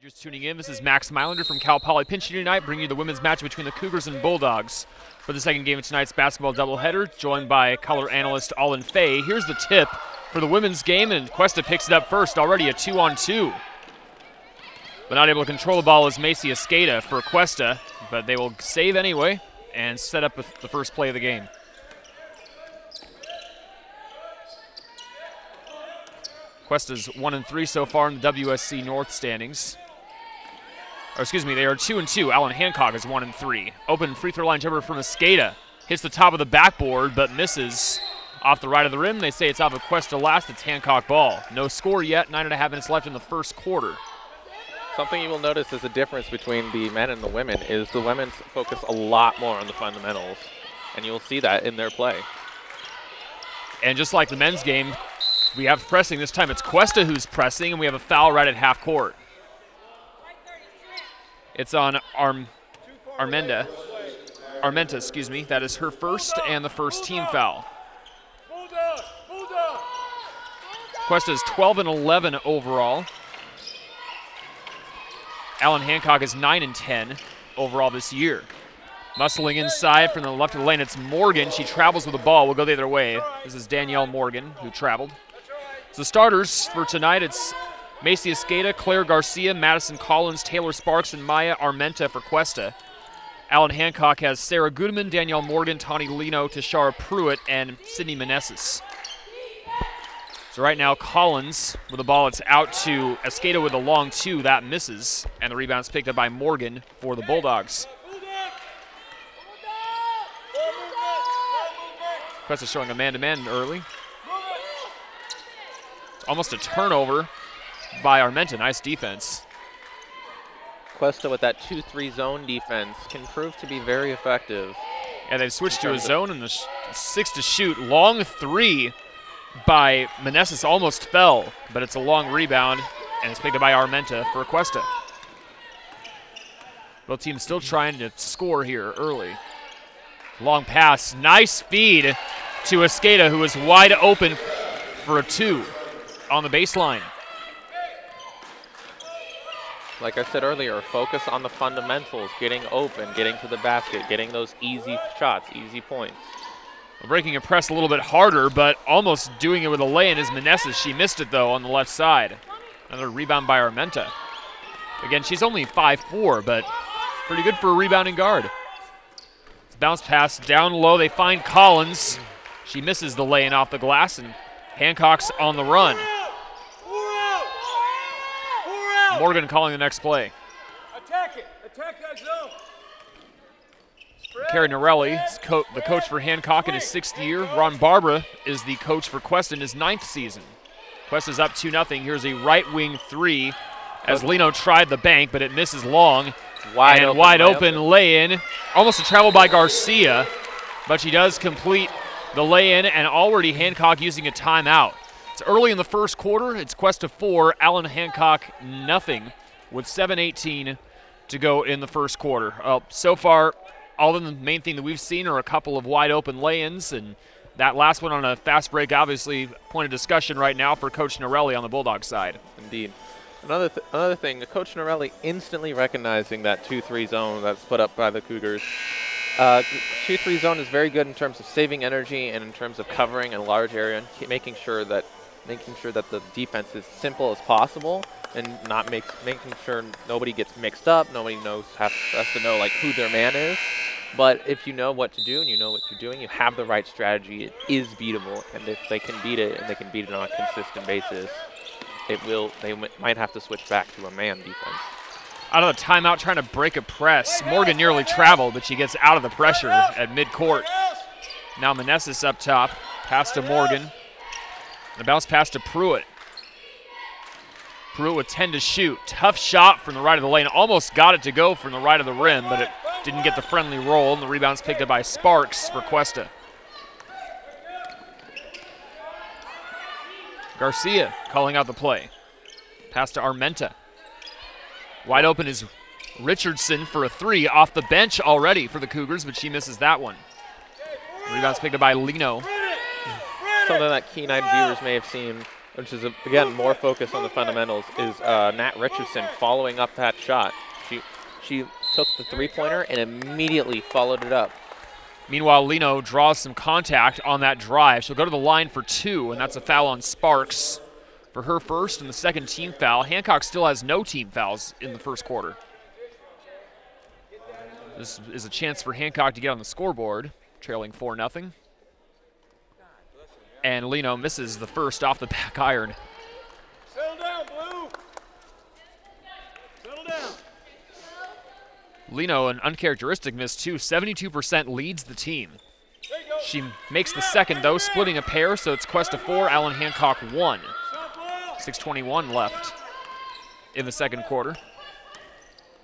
Just tuning in, this is Max Mylander from Cal Poly pinching tonight, bringing you the women's match between the Cougars and Bulldogs. For the second game of tonight's basketball doubleheader, joined by color analyst Allan. Here's the tip for the women's game, and Cuesta picks it up first, already a 2-on-2. But not able to control the ball is Macy Escada for Cuesta, but they will save anyway and set up the first play of the game. Cuesta's 1-3 so far in the WSC North standings. Or excuse me, they are 2-2. Allan Hancock is 1-3. Open free throw line jumper from Escada. Hits the top of the backboard, but misses off the right of the rim. They say it's off of Cuesta last. It's Hancock ball. No score yet. 9.5 minutes left in the first quarter. Something you will notice is the difference between the men and the women is the women focus a lot more on the fundamentals, and you'll see that in their play. And just like the men's game, we have pressing. This time it's Cuesta who's pressing, and we have a foul right at half court. It's on Armenta, excuse me. That is her first and the first team foul. Cuesta is 12-11 overall. Allan Hancock is 9-10 overall this year. Muscling inside from the left of the lane, it's Morgan. She travels with the ball. We'll go the other way. This is Danielle Morgan, who traveled. So starters for tonight, it's Macy Escada, Claire Garcia, Madison Collins, Taylor Sparks, and Maya Armenta for Cuesta. Allan Hancock has Sarah Goodman, Danielle Morgan, Tawny Lino, Tashara Pruitt, and Sydney Meneses. So right now, Collins with the ball. It's out to Escada with a long two. That misses, and the rebound's picked up by Morgan for the Bulldogs. Cuesta showing a man-to-man early. Almost a turnover by Armenta. Nice defense. Cuesta with that 2-3 zone defense can prove to be very effective. And they've switched to a zone in the 6 to shoot. Long three by Meneses almost fell, but it's a long rebound, and it's picked up by Armenta for Cuesta. Both teams still trying to score here early. Long pass, nice feed to Escada, who is wide open for a two on the baseline. Like I said earlier, focus on the fundamentals, getting open, getting to the basket, getting those easy shots, easy points. Breaking a press a little bit harder, but almost doing it with a lay-in is Meneses. She missed it, though, on the left side. Another rebound by Armenta. Again, she's only 5'4", but pretty good for a rebounding guard. Bounce pass down low. They find Collins. She misses the lay-in off the glass, and Hancock's on the run. Morgan calling the next play. Attack it. Attack that zone. Kerry Norelli, the coach for Hancock in his 6th year. Ron Barbara is the coach for Cuesta in his 9th season. Cuesta's up 2-0. Here's a right wing three as Lino tried the bank, but it misses long. Wide open lay-in. Almost a travel by Garcia, but she does complete the lay-in, and already Hancock using a timeout. It's early in the first quarter. It's Cuesta 4, Allan Hancock nothing, with 7:18 to go in the first quarter. So far, all of the main thing that we've seen are a couple of wide open lay-ins, and that last one on a fast break, obviously point of discussion right now for Coach Norelli on the Bulldog side. Indeed. Another thing, Coach Norelli instantly recognizing that 2-3 zone that's put up by the Cougars. 2-3 zone is very good in terms of saving energy and in terms of covering a large area and making sure that the defense is simple as possible and not making sure nobody gets mixed up. Nobody has to know like who their man is. But if you know what to do and you know what you're doing, you have the right strategy. It is beatable, and if they can beat it and they can beat it on a consistent basis, they might have to switch back to a man defense. Out of the timeout, trying to break a press. Morgan nearly traveled, but she gets out of the pressure at midcourt. Now Meneses up top, pass to Morgan. The bounce pass to Pruitt. Pruitt with 10 to shoot. Tough shot from the right of the lane. Almost got it to go from the right of the rim, but it didn't get the friendly roll, and the rebound's picked up by Sparks for Cuesta. Garcia calling out the play. Pass to Armenta. Wide open is Richardson for a three off the bench already for the Cougars, but she misses that one. Rebound's picked up by Lino. Something that keen-eyed viewers may have seen which is, again, more focus on the fundamentals, is Nat Richardson following up that shot. She took the three-pointer and immediately followed it up. Meanwhile, Lino draws some contact on that drive. She'll go to the line for 2, and that's a foul on Sparks for her first and the second team foul. Hancock still has no team fouls in the first quarter. This is a chance for Hancock to get on the scoreboard, trailing 4-0. And Lino misses the first off the back iron. Settle down, Blue. Settle down. Lino, an uncharacteristic miss too. 72% leads the team. She makes the second though, splitting a pair, so it's Cuesta 4, Allan Hancock 1. 6:21 left in the second quarter.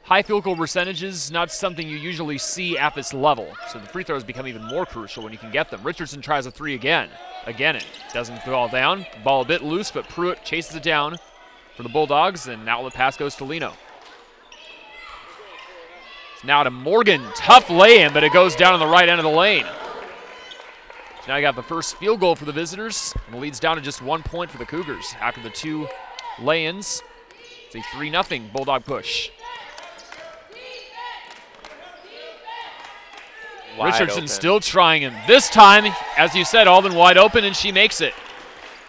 High field goal percentages, not something you usually see at this level, so the free throws become even more crucial when you can get them. Richardson tries a 3 again. Again, it doesn't fall down. Ball a bit loose, but Pruitt chases it down for the Bulldogs, and outlet pass goes to Lino. It's now to Morgan. Tough lay-in, but it goes down on the right end of the lane. So now you got the first field goal for the visitors, and it leads down to just 1 point for the Cougars. After the 2 lay-ins, it's a 3-0 Bulldog push. Wide Richardson open. still trying him. This time, as you said, Alden wide open, and she makes it.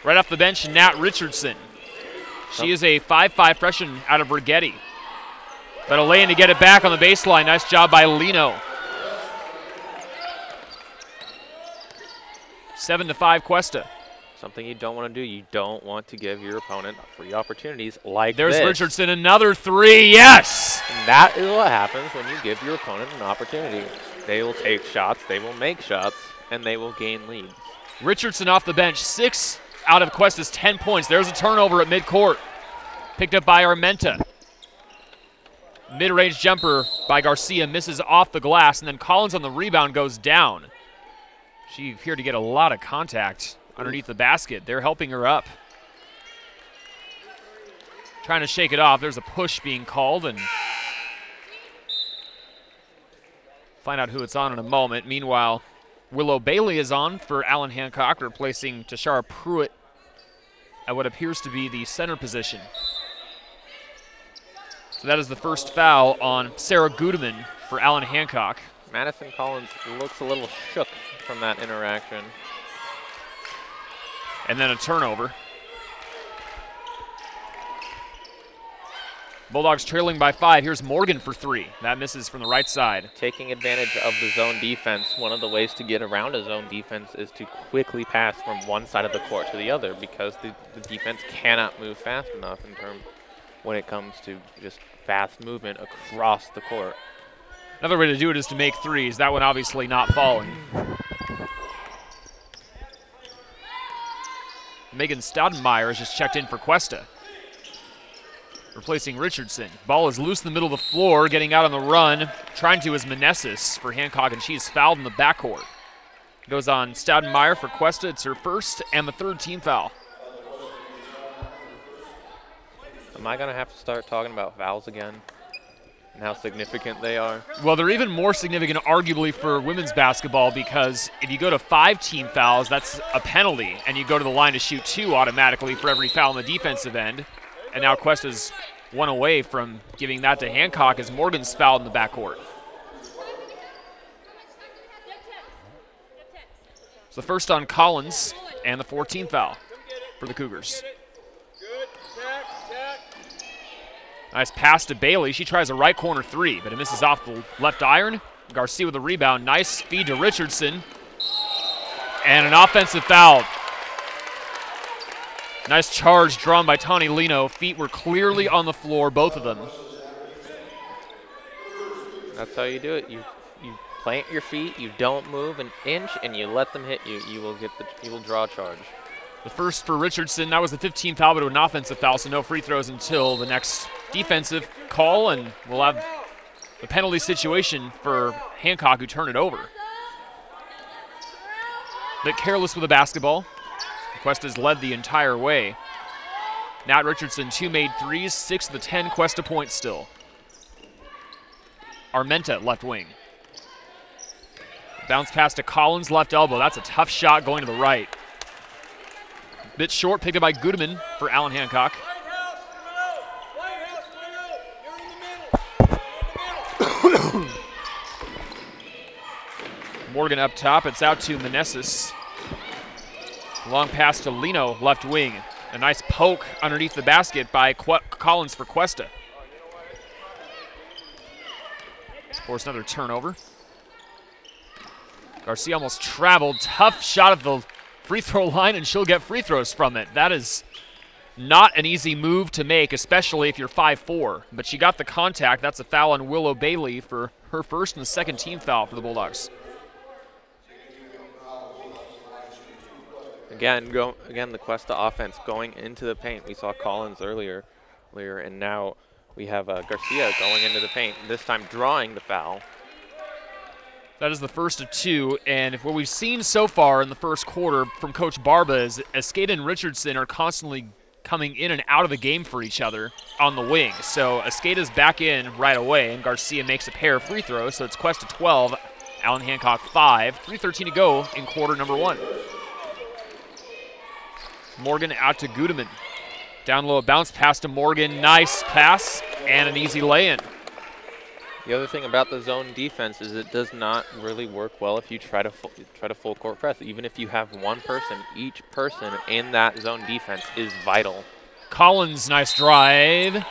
Right off the bench, Nat Richardson. She is a 5'5" freshman out of Brigetti. But a lay-in to get it back on the baseline. Nice job by Lino. 7-5 Cuesta. Something you don't want to do. You don't want to give your opponent free opportunities like There's this. Richardson, another 3, yes! And that is what happens when you give your opponent an opportunity. They will take shots, they will make shots, and they will gain leads. Richardson off the bench, 6 out of Cuesta's 10 points. There's a turnover at midcourt. Picked up by Armenta. Mid-range jumper by Garcia misses off the glass, and then Collins on the rebound goes down. She appeared to get a lot of contact underneath the basket. They're helping her up. Trying to shake it off. There's a push being called, and find out who it's on in a moment. Meanwhile, Willow Bailey is on for Allan Hancock, replacing Tashara Pruitt at what appears to be the center position. So that is the first foul on Sarah Gudeman for Allan Hancock. Madison Collins looks a little shook from that interaction. And then a turnover. Bulldogs trailing by 5. Here's Morgan for 3. That misses from the right side. Taking advantage of the zone defense, one of the ways to get around a zone defense is to quickly pass from one side of the court to the other, because the defense cannot move fast enough when it comes to just fast movement across the court. Another way to do it is to make 3s. That one obviously not falling. Megan Staudenmeyer has just checked in for Cuesta, replacing Richardson. Ball is loose in the middle of the floor, getting out on the run. Trying to is Meneses for Hancock, and she's fouled in the backcourt. Goes on Staudenmeyer for Cuesta. It's her first and the third team foul. Am I going to have to start talking about fouls again and how significant they are? Well, they're even more significant, arguably, for women's basketball, because if you go to 5 team fouls, that's a penalty, and you go to the line to shoot 2 automatically for every foul on the defensive end. And now Cuesta's 1 away from giving that to Hancock as Morgan's fouled in the backcourt. So the first on Collins and the 14th foul for the Cougars. Nice pass to Bailey. She tries a right corner 3, but it misses off the left iron. Garcia with the rebound. Nice feed to Richardson. And an offensive foul. Nice charge drawn by Tawny Lino. Feet were clearly on the floor, both of them. That's how you do it. You plant your feet, you don't move an inch, and you let them hit you. You will draw a charge. The first for Richardson. That was the 15th foul, but an offensive foul, so no free throws until the next defensive call, and we'll have the penalty situation for Hancock, who turned it over. Bit careless with the basketball. Cuesta's led the entire way. Nat Richardson, 2 made 3s, 6 of the 10 Cuesta points still. Armenta, left wing. Bounce pass to Collins, left elbow. That's a tough shot going to the right. Bit short, picked up by Gudeman for Allan Hancock. Morgan up top, it's out to Meneses. Long pass to Lino, left wing. A nice poke underneath the basket by Collins for Cuesta. Force another turnover. Garcia almost traveled. Tough shot at the free throw line, and she'll get free throws from it. That is not an easy move to make, especially if you're 5'4". But she got the contact. That's a foul on Willow Bailey for her first and the second team foul for the Bulldogs. Again, the Cuesta offense going into the paint. We saw Collins earlier, and now we have Garcia going into the paint, this time drawing the foul. That is the first of two, and what we've seen so far in the first quarter from Coach Barba is Escada and Richardson are constantly coming in and out of the game for each other on the wing. So Escada's back in right away, and Garcia makes a pair of free throws, so it's Cuesta 12, Allan Hancock 5, 3:13 to go in quarter number 1. Morgan out to Gudeman. Down low, a bounce pass to Morgan. Nice pass and an easy lay-in. The other thing about the zone defense is it does not really work well if you try to full court press. Even if you have one person, each person in that zone defense is vital. Collins, nice drive.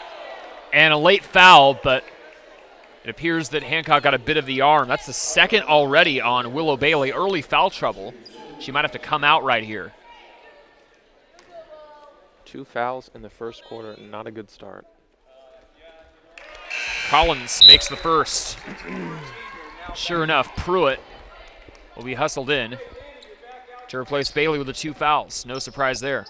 And a late foul, but it appears that Hancock got a bit of the arm. That's the second already on Willow Bailey. Early foul trouble. She might have to come out right here. 2 fouls in the first quarter, not a good start. Collins makes the first. Sure enough, Pruitt will be hustled in to replace Bailey with the 2 fouls. No surprise there.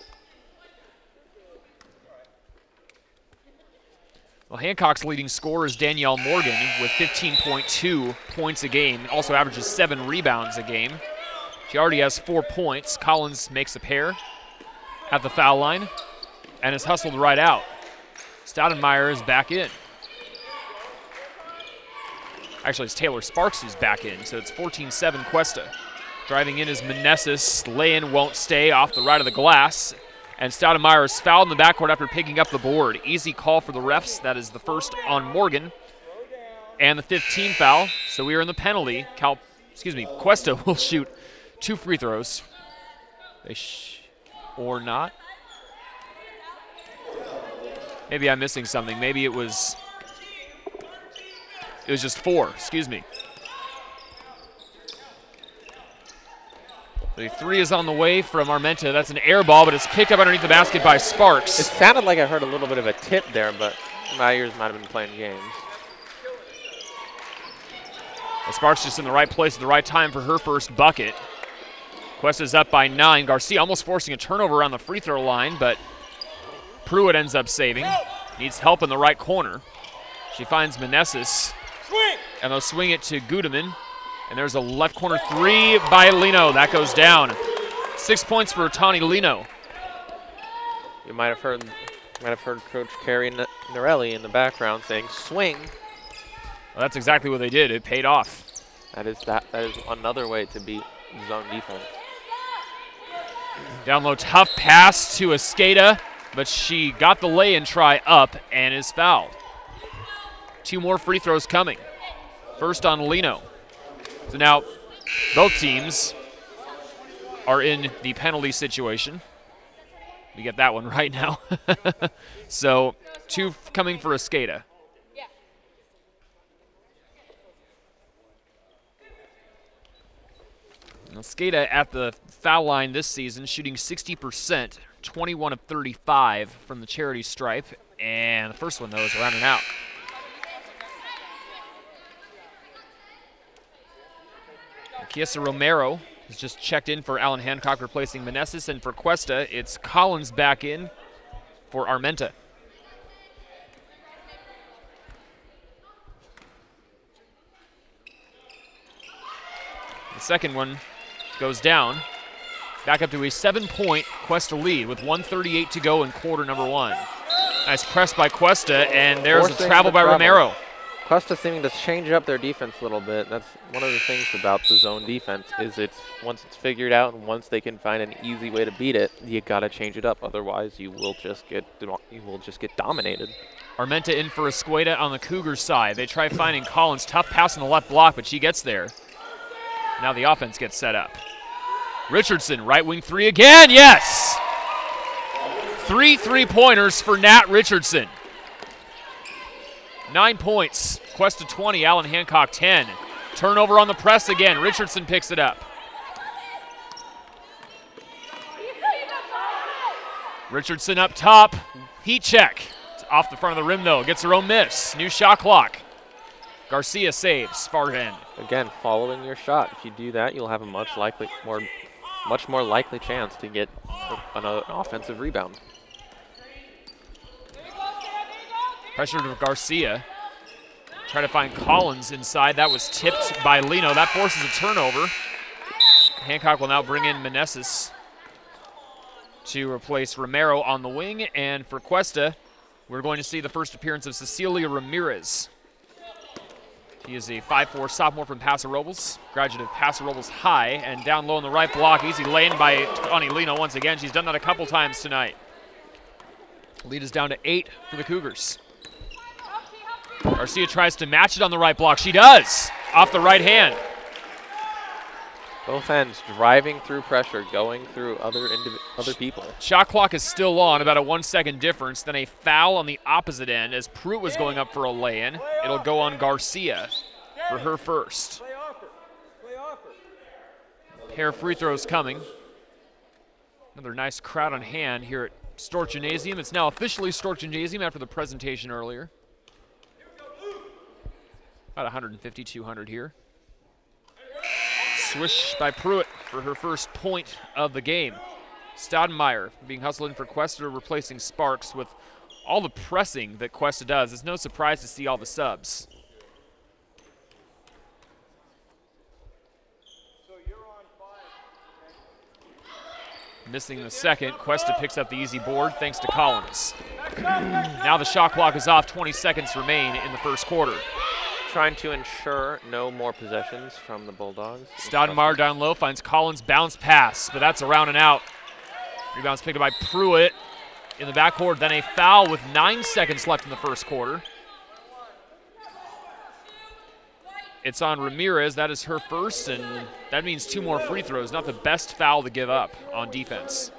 Well, Hancock's leading scorer is Danielle Morgan with 15.2 points a game. Also averages 7 rebounds a game. She already has 4 points. Collins makes a pair at the foul line and is hustled right out. Stoudenmeyer is back in. Actually, it's Taylor Sparks who's back in, so it's 14-7 Cuesta. Driving in is Meneses. Lay-in won't stay off the right of the glass. And Stoudenmeyer is fouled in the backcourt after picking up the board. Easy call for the refs. That is the first on Morgan. And the 15th foul, so we are in the penalty. Cuesta will shoot 2 free throws. Or not. Maybe I'm missing something. Maybe it was just 4, excuse me. The 3 is on the way from Armenta. That's an air ball, but it's picked up underneath the basket by Sparks. It sounded like I heard a little bit of a tip there, but my ears might have been playing games. Well, Sparks just in the right place at the right time for her first bucket. Cuesta's up by 9. Garcia almost forcing a turnover around the free throw line, but Pruitt ends up saving. Needs help in the right corner. She finds Meneses. And they'll swing it to Gudeman. And there's a left corner 3 by Lino. That goes down. 6 points for Tani Lino. You might have heard Coach Carrie Norelli in the background saying swing. Well, that's exactly what they did. It paid off. That is another way to beat zone defense. Down low, tough pass to Escada, but she got the lay-in try up and is fouled. 2 more free throws coming. First on Lino. So now both teams are in the penalty situation. We get that one right now. So 2 coming for Escada. Escada at the foul line this season, shooting 60%, 21 of 35 from the charity stripe. And the first one, though, is around and out. Kiesa Romero has just checked in for Allan Hancock, replacing Meneses. And for Cuesta, it's Collins back in for Armenta. The second one goes down. Back up to a 7-point Cuesta lead with 1:38 to go in quarter number 1. Nice press by Cuesta, and there's a travel by Romero. Cuesta seeming to change up their defense a little bit. That's one of the things about the zone defense is once it's figured out and once they can find an easy way to beat it, you gotta change it up. Otherwise, you will just get dominated. Armenta in for Escada on the Cougars side. They try finding Collins. Tough pass on the left block, but she gets there. Now the offense gets set up. Richardson, right wing three again. Yes! 3 3-pointers for Nat Richardson. 9 points. Cuesta 20, Allan Hancock 10. Turnover on the press again. Richardson picks it up. Richardson up top. Heat check. It's off the front of the rim though. Gets her own miss. New shot clock. Garcia saves. Far end. Again, following your shot. If you do that, you'll have a much more likely chance to get an offensive rebound. Pressure to Garcia. Try to find Collins inside. That was tipped by Lino. That forces a turnover. Hancock will now bring in Meneses to replace Romero on the wing. And for Cuesta, we're going to see the first appearance of Cecilia Ramirez. He is a 5'4" sophomore from Paso Robles, graduate of Paso Robles High, and down low in the right block. Easy lane by Tawny Lino once again. She's done that a couple times tonight. Lead is down to 8 for the Cougars. Garcia tries to match it on the right block. She does, off the right hand. Both ends driving through pressure, going through other people. Shot clock is still on, about a 1 second difference. Then a foul on the opposite end as Pruitt was going up for a lay-in. It'll go on Garcia for her first. Pair of free throws coming. Another nice crowd on hand here at Stork Gymnasium. It's now officially Stork Gymnasium after the presentation earlier. About 150, 200 here. Swish by Pruitt for her first point of the game. Staudenmeyer being hustled in for Cuesta, replacing Sparks. With all the pressing that Cuesta does, it's no surprise to see all the subs. Missing the second, Cuesta picks up the easy board thanks to Collins. Now the shot clock is off, 20 seconds remain in the first quarter. Trying to ensure no more possessions from the Bulldogs. Staudenmeyer down low finds Collins' bounce pass, but that's around and out. Rebound's picked up by Pruitt in the backcourt, then a foul with 9 seconds left in the first quarter. It's on Ramirez. That is her first, and that means 2 more free throws. Not the best foul to give up on defense.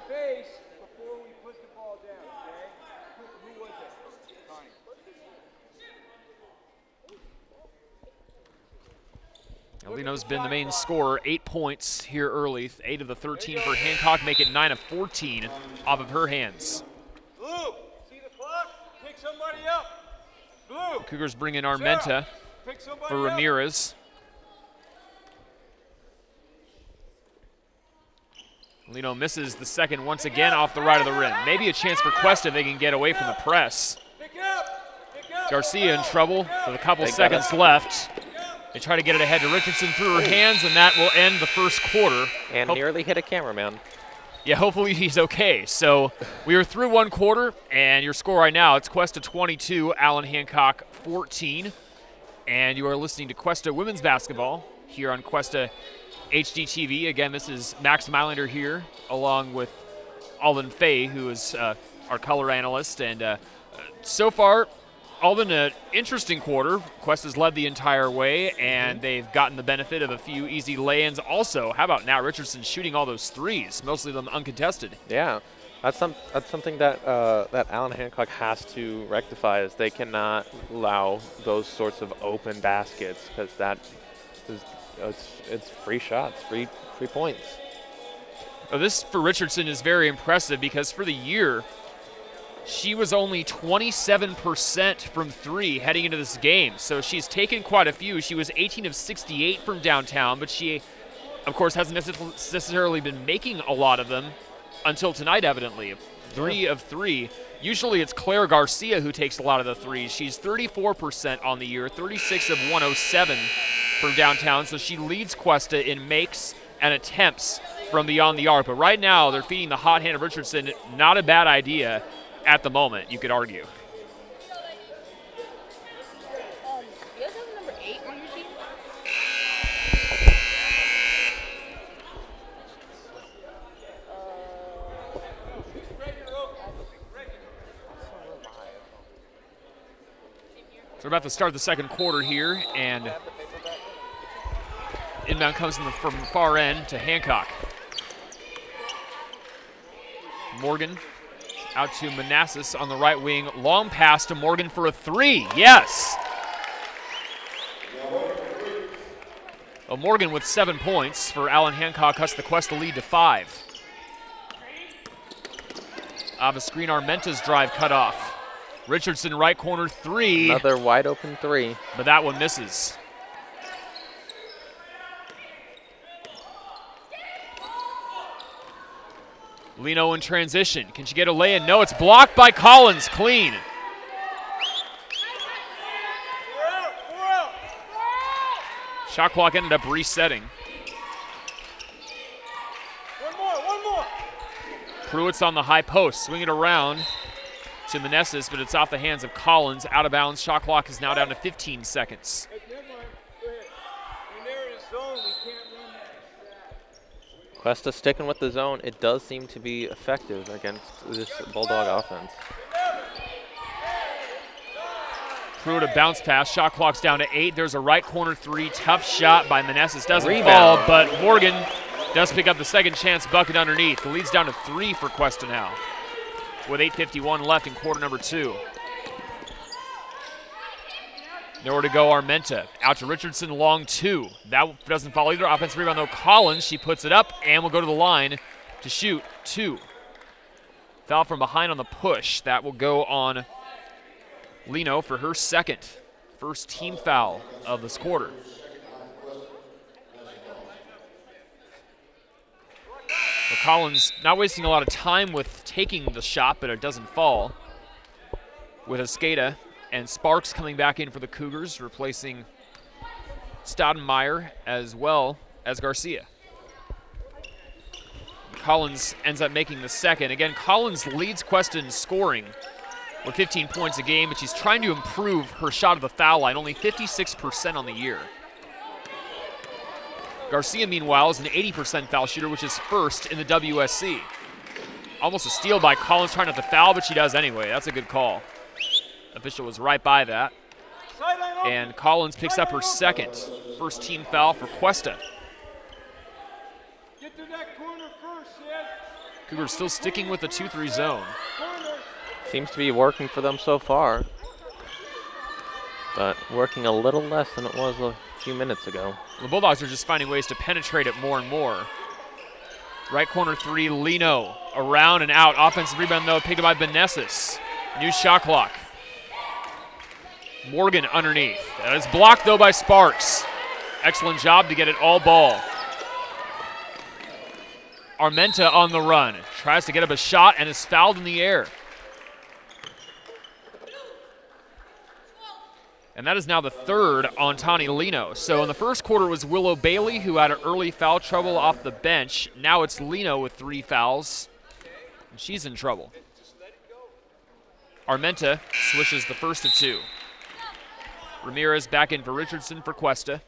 Lino's been the main scorer, 8 points here early. 8 of the 13 for Hancock, make it 9 of 14 off of her hands. Blue, see the clock? Pick somebody up. Blue. The Cougars bring in Armenta for Ramirez. Lino misses the second once again off the right of the rim. Maybe a chance for Cuesta if they can get away from the press. Garcia in trouble with a couple seconds left. They try to get it ahead to Richardson through her hands, and that will end the first quarter. And nearly hit a cameraman. Yeah, hopefully he's okay. So we are through 1 quarter, and your score right now, it's Cuesta 22, Allan Hancock 14. And you are listening to Cuesta Women's Basketball here on Cuesta HDTV. Again, this is Max Mylander here, along with Alden Fay, who is our color analyst. And so far, Alden, an interesting quarter. Cuesta's led the entire way, and they've gotten the benefit of a few easy lay-ins. Also, how about now Richardson shooting all those threes, mostly of them uncontested? Yeah, that's something that that Allan Hancock has to rectify. Is they cannot allow those sorts of open baskets, because that is it's free shots, free points. Oh, this for Richardson is very impressive, because for the year, she was only 27% from 3 heading into this game. So she's taken quite a few. She was 18 of 68 from downtown, but she, of course, hasn't necessarily been making a lot of them until tonight, evidently. 3 of 3. Usually it's Claire Garcia who takes a lot of the threes. She's 34% on the year, 36 of 107 from downtown. So she leads Cuesta in makes and attempts from beyond the arc. But right now, they're feeding the hot hand of Richardson. Not a bad idea. At the moment, you could argue. about to start the second quarter here, and inbound comes from the far end to Hancock. Morgan out to Manassas on the right wing. Long pass to Morgan for a three. Yes! Well, Morgan with 7 points for Allan Hancock cuts the Cuesta lead to 5. Off a screen, Armenta's drive cut off. Richardson right corner three. Another wide open three. But that one misses. Lino in transition. Can she get a lay-in? No, it's blocked by Collins. Clean. Shot clock ended up resetting. One more. Pruitt's on the high post. Swing it around to Manassas, but it's off the hands of Collins. Out of bounds. Shot clock is now down to 15 seconds. Hey, never mind. Go ahead. When they're in zone, we can't run that. Cuesta sticking with the zone. It does seem to be effective against this Bulldog offense. Pruitt a bounce pass. Shot clock's down to 8. There's a right corner three. Tough shot by Manassas. Doesn't Rebound. fall, but Morgan does pick up the second chance bucket underneath. The lead's down to 3 for Cuesta now, with 8:51 left in quarter number 2. Nowhere to go, Armenta. Out to Richardson, long 2. That doesn't fall either. Offensive rebound, though. Collins, she puts it up and will go to the line to shoot 2. Foul from behind on the push. That will go on Lino for her first team foul of this quarter. So Collins not wasting a lot of time with taking the shot, but it doesn't fall. With Escada and Sparks coming back in for the Cougars, replacing Staudenmeyer as well as Garcia. Collins ends up making the second. Again, Collins leads Cuesta in scoring with 15 points a game, but she's trying to improve her shot at the foul line, only 56% on the year. Garcia, meanwhile, is an 80% foul shooter, which is first in the WSC. Almost a steal by Collins, trying not to foul, but she does anyway. That's a good call. Official was right by that. And Collins picks up her first team foul for Cuesta. Get to that corner first, Sid. Cougars still sticking with the 2-3 zone. Corner. Seems to be working for them so far, but working a little less than it was a few minutes ago. The Bulldogs are just finding ways to penetrate it more and more. Right corner three, Lino around and out. Offensive rebound, though, picked up by Manassas. New shot clock. Morgan underneath. That is blocked, though, by Sparks. Excellent job to get it all ball. Armenta on the run. Tries to get up a shot and is fouled in the air. And that is now the third on Tani Lino. So in the first quarter it was Willow Bailey who had early foul trouble off the bench. Now it's Lino with 3 fouls, and she's in trouble. Armenta swishes the first of 2. Ramirez back in for Richardson for Cuesta.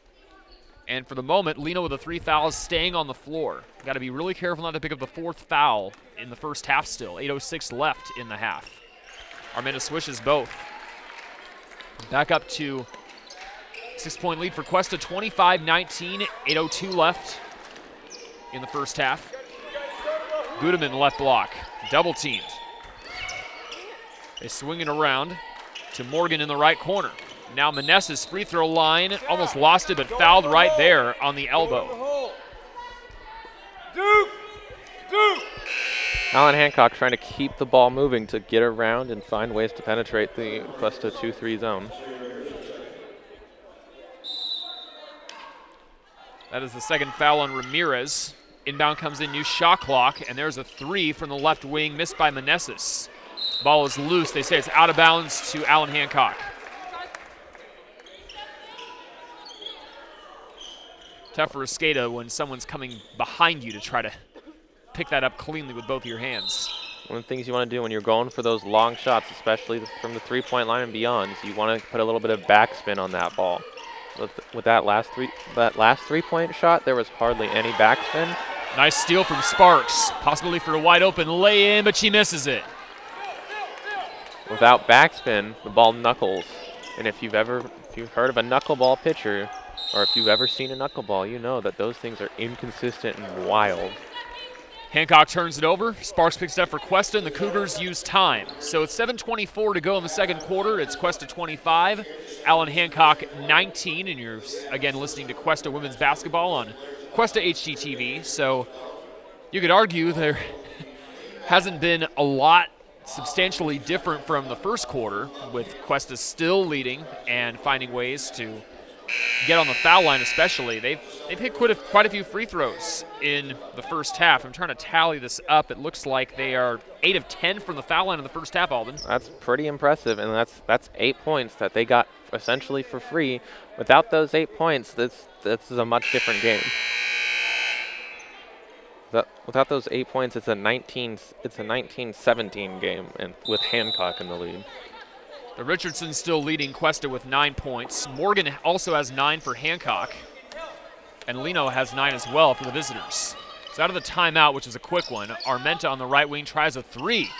And for the moment, Lino with the 3 fouls staying on the floor. Got to be really careful not to pick up the 4th foul in the first half still. 8:06 left in the half. Armenta swishes both. Back up to 6-point lead for Cuesta, 25-19, 8:02 left in the first half. Gudeman left block, double teamed. They swing it around to Morgan in the right corner. Now Manassas free throw line, almost lost it, but fouled right there on the elbow. Duke! Allan Hancock trying to keep the ball moving to get around and find ways to penetrate the Cuesta 2-3 zone. That is the second foul on Ramirez. Inbound comes in, new shot clock, and there's a 3 from the left wing, missed by Manassas. Ball is loose. They say it's out of bounds to Allan Hancock. Tough for Escada when someone's coming behind you to try to pick that up cleanly with both of your hands. One of the things you want to do when you're going for those long shots, especially from the 3-point line and beyond, is you want to put a little bit of backspin on that ball. With that last 3-point shot, there was hardly any backspin. Nice steal from Sparks. Possibility for a wide open lay-in, but she misses it. Without backspin, the ball knuckles. And if you've heard of a knuckleball pitcher, or if you've ever seen a knuckleball, you know that those things are inconsistent and wild. Hancock turns it over. Sparks picks it up for Cuesta, and the Cougars use time. So it's 7:24 to go in the second quarter. It's Cuesta 25, Allan Hancock 19, and you're again listening to Cuesta women's basketball on Cuesta HGTV. So you could argue there hasn't been a lot substantially different from the first quarter, with Cuesta still leading and finding ways to get on the foul line especially. They've hit quite a few free throws in the first half. I'm trying to tally this up. It looks like they are 8 of 10 from the foul line in the first half, Alden. That's pretty impressive, and that's 8 points that they got essentially for free. Without those 8 points, this is a much different game. Without those 8 points, it's a 19-17 game, and with Hancock in the lead. The Richardson's still leading Cuesta with 9 points. Morgan also has 9 for Hancock. And Lino has 9 as well for the visitors. So out of the timeout, which is a quick one, Armenta on the right wing tries a 3.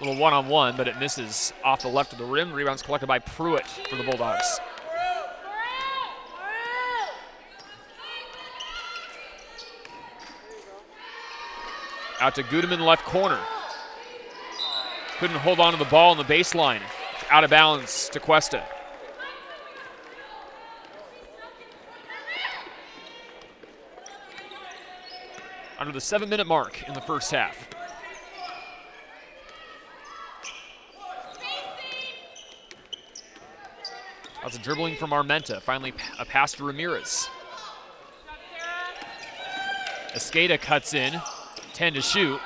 Little one-on-one, but it misses off the left of the rim. Rebounds collected by Pruitt for the Bulldogs. Out to Gudeman, left corner. Couldn't hold on to the ball on the baseline. Out of bounds to Cuesta. Under the 7-minute mark in the first half. That's a dribbling from Armenta. Finally a pass to Ramirez. Escada cuts in. 10 to shoot.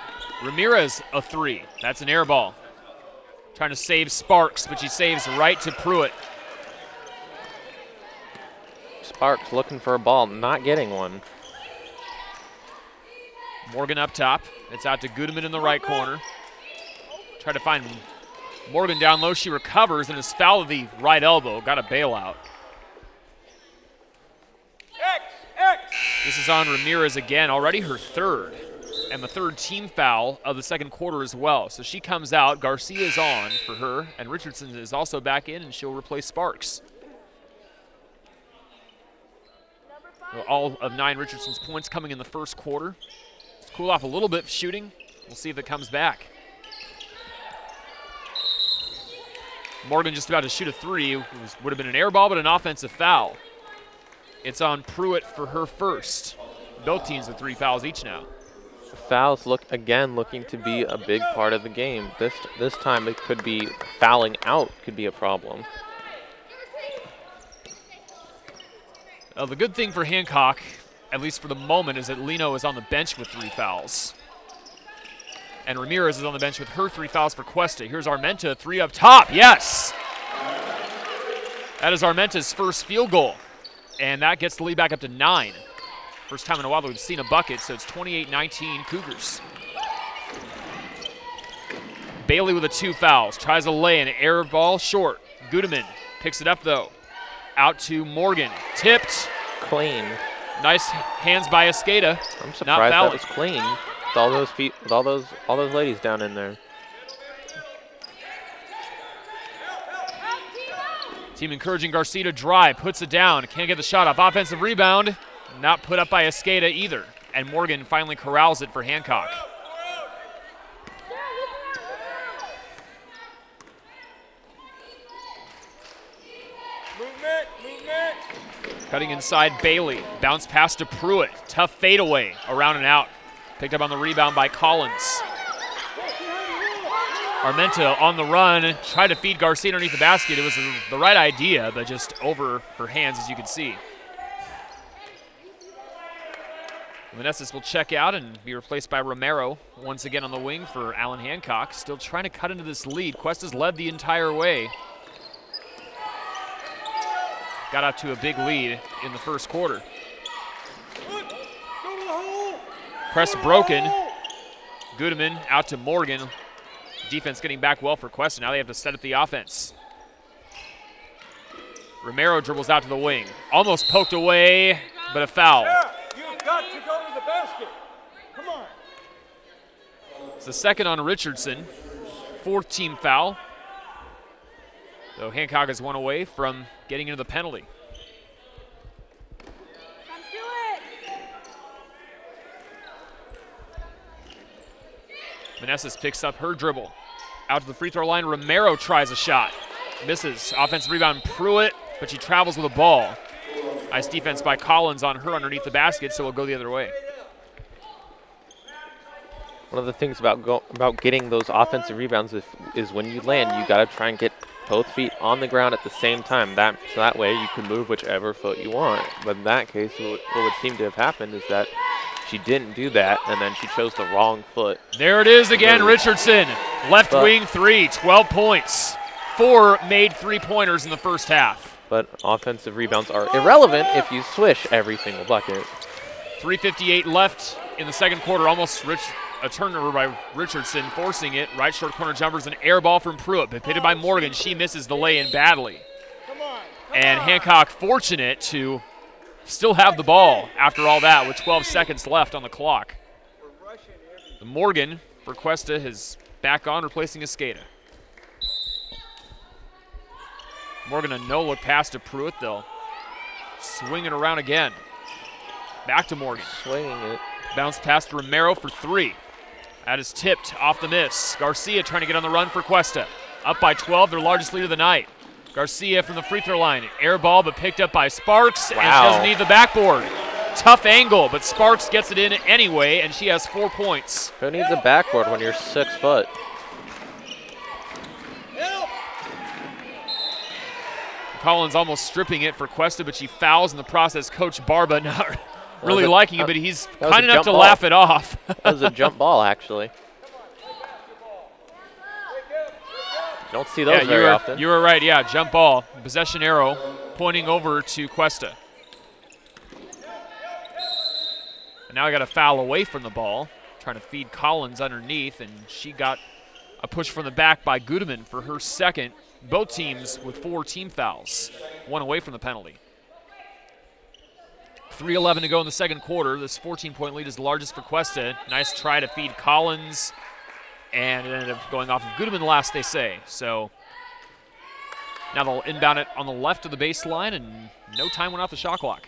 Ramirez a 3. That's an air ball. Trying to save Sparks, but she saves right to Pruitt. Sparks looking for a ball, not getting one. Morgan up top. It's out to Gudeman in the right corner. Try to find Morgan down low. She recovers and is fouled at the right elbow. Got a bailout. This is on Ramirez again, already her 3rd. And the 3rd team foul of the second quarter as well. So she comes out, Garcia is on for her, and Richardson is also back in, and she'll replace Sparks. Well, all of 9 Richardson's points coming in the first quarter. Let's cool off a little bit shooting. We'll see if it comes back. Morgan just about to shoot a 3. Would have been an air ball, but an offensive foul. It's on Pruitt for her first. Both teams with 3 fouls each now. Fouls looking to be a big part of the game. This time it could be fouling out could be a problem. The good thing for Hancock, at least for the moment, is that Lino is on the bench with 3 fouls. And Ramirez is on the bench with her 3 fouls for Cuesta. Here's Armenta, 3 up top. Yes! That is Armenta's first field goal. And that gets the lead back up to 9. First time in a while that we've seen a bucket, so it's 28-19 Cougars. Bailey with the 2 fouls. Tries a lay, an air ball short. Gudeman picks it up, though. Out to Morgan. Tipped. Clean. Nice hands by Escada. I'm surprised that was clean. With all those feet, with all those ladies down in there. Team encouraging Garcia to drive. Puts it down. Can't get the shot off. Offensive rebound. Not put up by Escada either. And Morgan finally corrals it for Hancock. Cutting inside Bailey. Bounce pass to Pruitt. Tough fadeaway. Around and out. Picked up on the rebound by Collins. Armenta on the run. Tried to feed Garcia underneath the basket. It was the right idea, but just over her hands, as you can see. Meneses will check out and be replaced by Romero once again on the wing for Allan Hancock. Still trying to cut into this lead. Cuesta's led the entire way. Got out to a big lead in the first quarter. Press broken. Gudeman out to Morgan. Defense getting back well for Cuesta. Now they have to set up the offense. Romero dribbles out to the wing. Almost poked away, but a foul. You've got to go to the basket. Come on. It's the second on Richardson. 4th team foul. So Hancock is 1 away from getting into the penalty. Meneses picks up her dribble. Out to the free throw line, Romero tries a shot. Misses. Offensive rebound, Pruitt, but she travels with a ball. Nice defense by Collins on her underneath the basket, so we'll go the other way. One of the things about getting those offensive rebounds is when you land, you got to try and get both feet on the ground at the same time. So that way you can move whichever foot you want. But in that case, what would seem to have happened is that she didn't do that, and then she chose the wrong foot. There it is again, Richardson. Left wing 3, 12 points. 4 made 3-pointers in the first half. But offensive rebounds are irrelevant if you swish every single bucket. 3:58 left in the second quarter. Almost a turnover by Richardson, forcing it. Right short corner jumpers, an air ball from Pruitt, but pitted by Morgan. She misses the lay-in badly. And Hancock fortunate to still have the ball after all that with 12 seconds left on the clock. The Morgan for Cuesta is back on, replacing Escada. Morgan a no-look pass to Pruitt, though. Swing it around again. Back to Morgan. Swinging it. Bounce pass to Romero for 3. That is tipped off the miss. Garcia trying to get on the run for Cuesta. Up by 12, their largest lead of the night. Garcia from the free throw line. Air ball, but picked up by Sparks. Wow. And she doesn't need the backboard. Tough angle, but Sparks gets it in anyway, and she has 4 points. Who needs a backboard when you're 6 foot? Collins almost stripping it for Cuesta, but she fouls in the process. Coach Barba not really liking it, but he's kind enough to laugh it off. That was a jump ball, actually. You don't see those very often. You were right, yeah, jump ball. Possession arrow pointing over to Cuesta. And now I got a foul away from the ball, trying to feed Collins underneath, and she got a push from the back by Gudeman for her second. Both teams with 4 team fouls, 1 away from the penalty. 3:11 to go in the second quarter. This 14-point lead is the largest for Cuesta. Nice try to feed Collins, and it ended up going off of Gudeman last, they say. So now they'll inbound it on the left of the baseline, and no time went off the shot clock.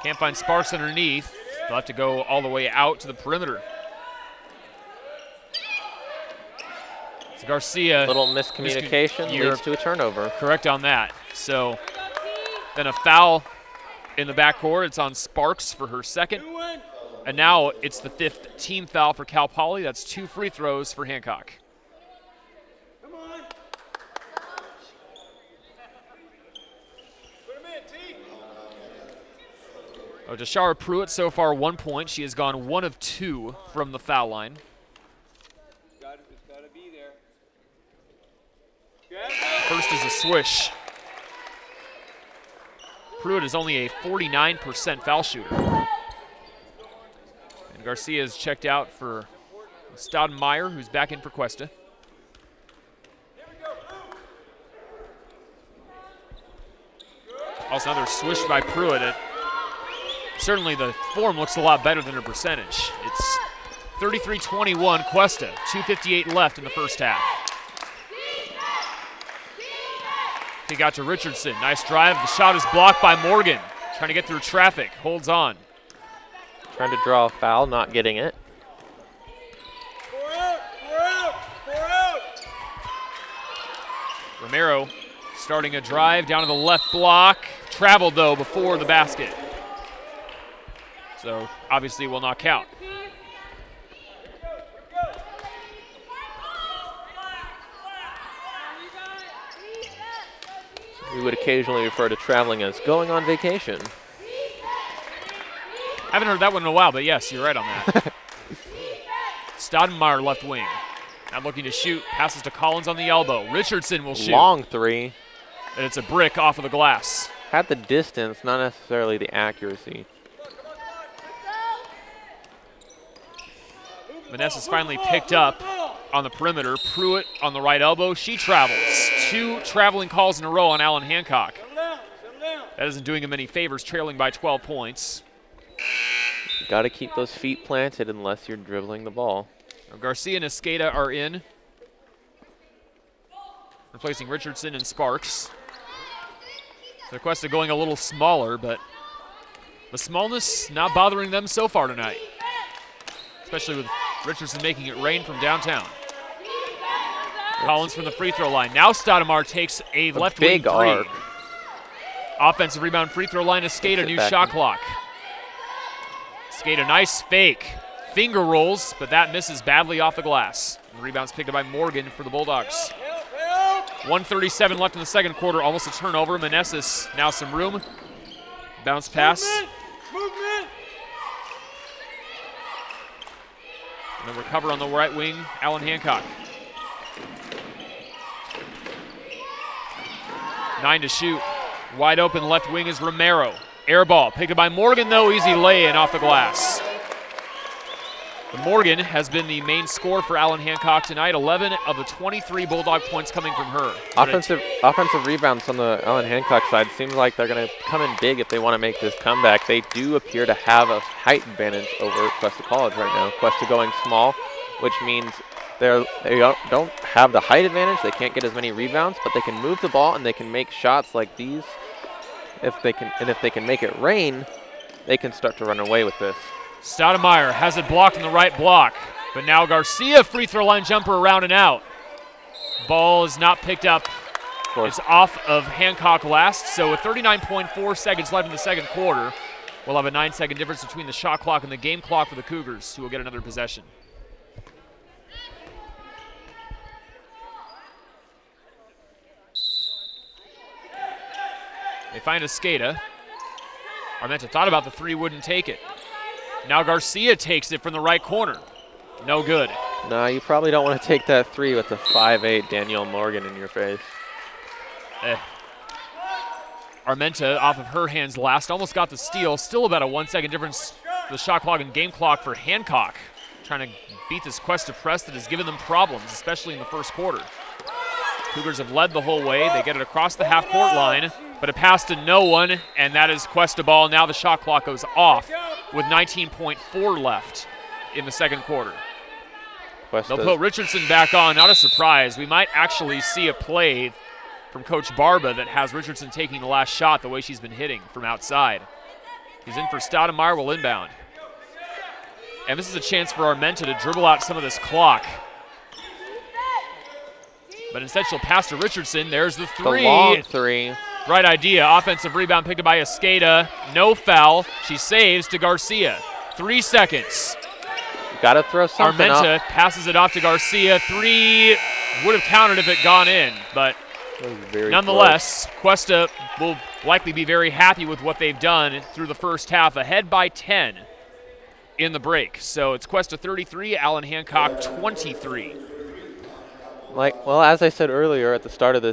Can't find Sparks underneath. They'll have to go all the way out to the perimeter. So Garcia. Little miscommunication leads to a turnover. Correct on that. So then a foul in the backcourt. It's on Sparks for her second. And now it's the 5th team foul for Cal Poly. That's 2 free throws for Hancock. Come on. Put him in, T. Oh, Jashara Pruitt so far 1 point. She has gone 1 of 2 from the foul line. It's got to be there. First is a swish. Pruitt is only a 49% foul shooter. And Garcia is checked out for Staudenmeyer, who's back in for Cuesta. Also another swish by Pruitt. Certainly the form looks a lot better than her percentage. It's 33-21 Cuesta, 2:58 left in the first half. He got to Richardson. Nice drive. The shot is blocked by Morgan. Trying to get through traffic. Holds on. Trying to draw a foul, not getting it. 4 out, 4 out, 4 out. Romero starting a drive down to the left block. Traveled, though, before the basket. So, obviously, will not count. We would occasionally refer to traveling as going on vacation. I haven't heard that one in a while, but yes, you're right on that. Staudenmeyer left wing. Not looking to shoot. Passes to Collins on the elbow. Richardson will shoot. Long 3. And it's a brick off of the glass. Had the distance, not necessarily the accuracy. Vanessa's finally picked up on the perimeter. Pruitt on the right elbow. She travels. 2 traveling calls in a row on Allan Hancock. That isn't doing him any favors, trailing by 12 points. You got to keep those feet planted unless you're dribbling the ball. Now Garcia and Escada are in. replacing Richardson and Sparks. So Cuesta going a little smaller, but the smallness not bothering them so far tonight, especially with Richardson making it rain from downtown. Collins from the free throw line. Now Stoudemire takes a left wing three. Arc. Offensive rebound, free throw line. Escada, new shot clock. Escada, nice fake. Finger rolls, but that misses badly off the glass. The rebound's picked up by Morgan for the Bulldogs. 1:37 left in the second quarter, almost a turnover. Meneses now some room. Bounce pass. Movement. And the recover on the right wing, Allan Hancock. 9 to shoot. Wide open left wing is Romero. Air ball picked up by Morgan, though. Easy lay-in off the glass. Morgan has been the main scorer for Allan Hancock tonight. 11 of the 23 Bulldog points coming from her. Offensive rebounds on the Allan Hancock side seems like they're going to come in big if they want to make this comeback. They do appear to have a height advantage over Cuesta College right now. Cuesta going small, which means they don't have the height advantage. They can't get as many rebounds, but they can move the ball and they can make shots like these. If they can make it rain, they can start to run away with this. Stoudemire has it blocked in the right block, but now Garcia free throw line jumper around and out. Ball is not picked up. It's off of Hancock last, so with 39.4 seconds left in the second quarter, we'll have a 9-second difference between the shot clock and the game clock for the Cougars, who will get another possession. They find Escada. Armenta thought about the three, wouldn't take it. Now Garcia takes it from the right corner. No good. No, you probably don't want to take that three with the 5'8" Danielle Morgan in your face. Armenta off of her hands last, almost got the steal. Still about a 1-second difference, the shot clock and game clock for Hancock. Trying to beat this Cuesta press that has given them problems, especially in the first quarter. Cougars have led the whole way. They get it across the half-court line, but a pass to no one, and that is Cuesta ball. Now the shot clock goes off with 19.4 left in the second quarter. They'll put Richardson back on. Not a surprise. We might actually see a play from Coach Barba that has Richardson taking the last shot the way she's been hitting from outside. He's in for Stoudemire, will inbound. And this is a chance for Armenta to dribble out some of this clock. But instead she'll pass to Richardson. There's the three. The long three. Right idea. Offensive rebound picked up by Escada. No foul. She saves to Garcia. 3 seconds. Got to throw something Armenta up. passes it off to Garcia. Three would have counted if it gone in, but nonetheless, Cuesta will likely be very happy with what they've done through the first half, ahead by 10 in the break. So it's Cuesta 33, Allan Hancock 23. Well, as I said earlier at the start of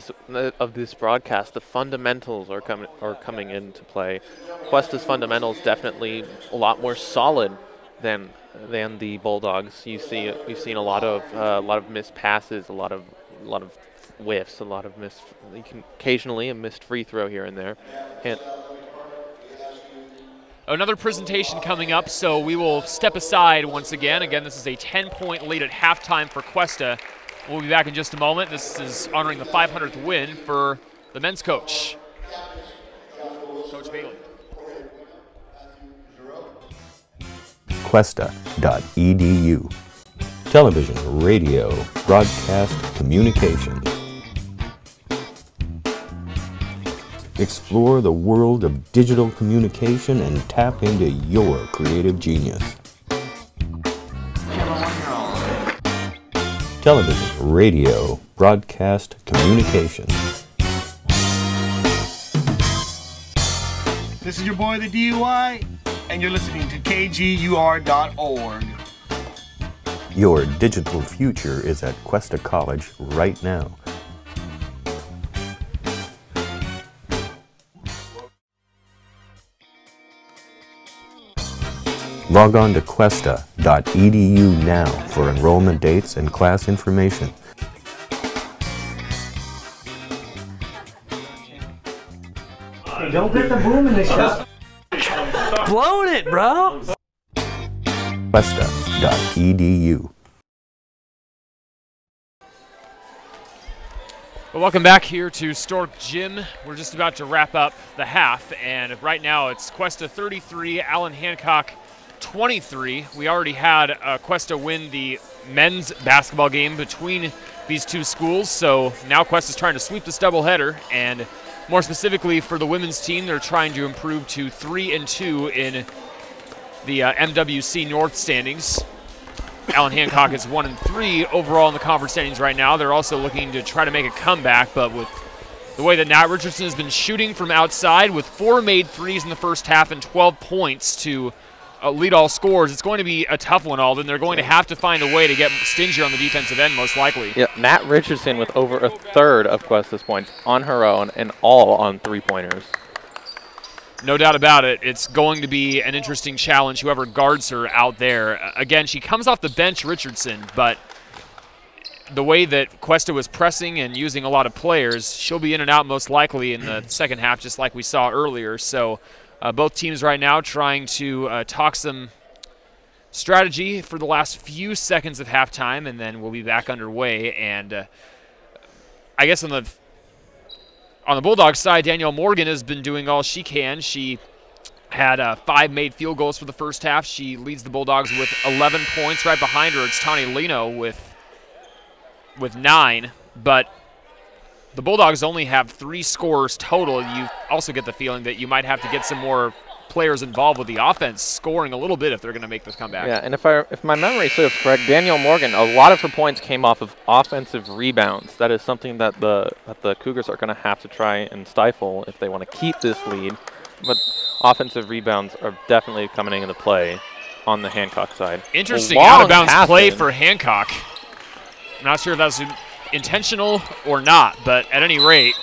this broadcast, the fundamentals are coming into play. Cuesta's fundamentals definitely a lot more solid than the Bulldogs. We've seen a lot of missed passes, a lot of whiffs, a lot of occasionally a missed free throw here and there. And another presentation coming up, so we will step aside once again. Again, this is a 10-point lead at halftime for Cuesta. We'll be back in just a moment. This is honoring the 500th win for the men's coach, Coach Bailey. Cuesta.edu. Television, radio, broadcast, communications. Explore the world of digital communication and tap into your creative genius. Television, radio, broadcast, communications. This is your boy, the DUI, and you're listening to KGUR.org. Your digital future is at Cuesta College right now. Log on to Cuesta.edu now for enrollment dates and class information. Don't get the boom in the shot. Blowing it, bro. Cuesta.edu. Well, welcome back here to Stork Gym. We're just about to wrap up the half, and right now it's Cuesta 33, Allan Hancock 23. We already had Cuesta win the men's basketball game between these two schools, so now Cuesta's trying to sweep this doubleheader, and more specifically for the women's team, they're trying to improve to 3-2 in the MWC North standings. Allan Hancock is 1-3 overall in the conference standings right now. They're also looking to try to make a comeback, but with the way that Nat Richardson has been shooting from outside with 4 made threes in the first half and 12 points to lead all scores, it's going to be a tough one, Alden. They're going to have to find a way to get stingier on the defensive end, most likely. Yeah, Nat Richardson with over a third of Cuesta's points on her own and all on three-pointers. No doubt about it. It's going to be an interesting challenge, whoever guards her out there. Again, she comes off the bench, Richardson, but the way that Cuesta was pressing and using a lot of players, she'll be in and out most likely in the second half, just like we saw earlier. So both teams right now trying to talk some strategy for the last few seconds of halftime, and then we'll be back underway. And I guess on the Bulldogs side, Danielle Morgan has been doing all she can. She had 5 made field goals for the first half. She leads the Bulldogs with 11 points. Right behind her, it's Tani Lino with 9. But the Bulldogs only have 3 scorers total. You also get the feeling that you might have to get some more players involved with the offense, scoring a little bit if they're going to make this comeback. Yeah, and if my memory serves correct, Danielle Morgan, a lot of her points came off of offensive rebounds. That is something that the Cougars are going to have to try and stifle if they want to keep this lead. But offensive rebounds are definitely coming into play on the Hancock side. Interesting out-of-bounds play for Hancock. I'm not sure if that's intentional or not, but at any rate,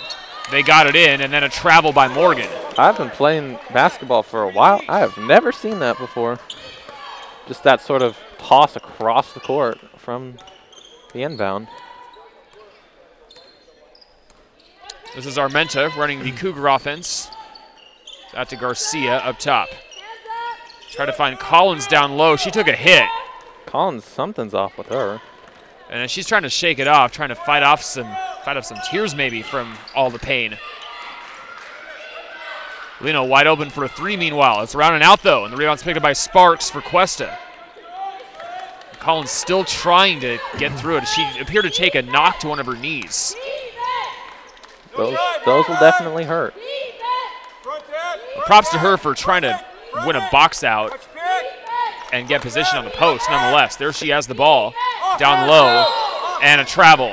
they got it in, and then a travel by Morgan. I've been playing basketball for a while. I have never seen that before. Just that sort of toss across the court from the inbound. This is Armenta running the Cougar offense. Out to Garcia up top. Try to find Collins down low. She took a hit. Collins, something's off with her. And she's trying to shake it off, trying to fight off some tears maybe from all the pain. Lino wide open for a 3 meanwhile. It's around and out though, and the rebound's picked up by Sparks for Cuesta. Collins still trying to get through it. She appeared to take a knock to one of her knees. Those will definitely hurt. Props to her for trying to win a box out and get position on the post nonetheless. There she has the ball down low and a travel.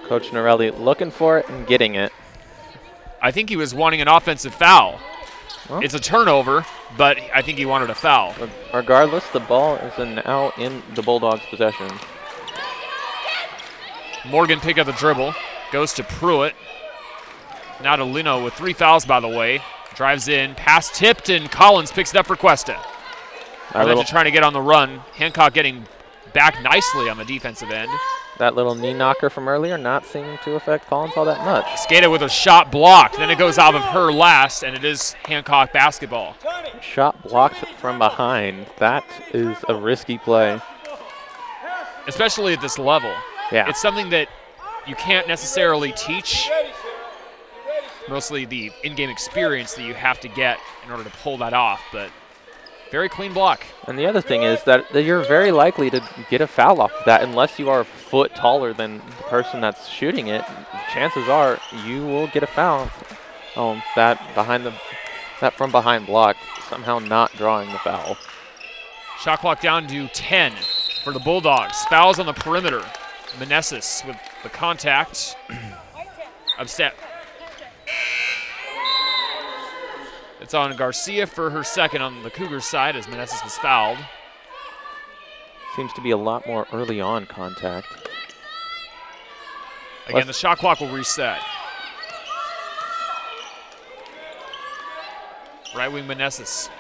Coach Norelli looking for it and getting it. I think he was wanting an offensive foul. Well, it's a turnover, but I think he wanted a foul. Regardless, the ball is now in the Bulldogs' possession. Morgan picked up the dribble, goes to Pruitt. Now to Lino with 3 fouls, by the way. Drives in, pass tipped, and Collins picks it up for Cuesta. Armenta trying to get on the run. Hancock getting back nicely on the defensive end. That little knee knocker from earlier not seeming to affect Collins all that much. Escada with a shot blocked. Then it goes out of her last, and it is Hancock basketball. Shot blocked from behind. That is a risky play. Especially at this level. Yeah. It's something that you can't necessarily teach. Mostly the in-game experience that you have to get in order to pull that off, but very clean block. And the other thing is that you're very likely to get a foul off of that unless you are a foot taller than the person that's shooting it. Chances are you will get a foul. That from behind block, somehow not drawing the foul. Shot clock down to 10 for the Bulldogs. Fouls on the perimeter. Meneses with the contact. Upstep. It's on Garcia for her second on the Cougars side as Meneses was fouled. Seems to be a lot more early on contact. Again, the shot clock will reset. Right wing Meneses.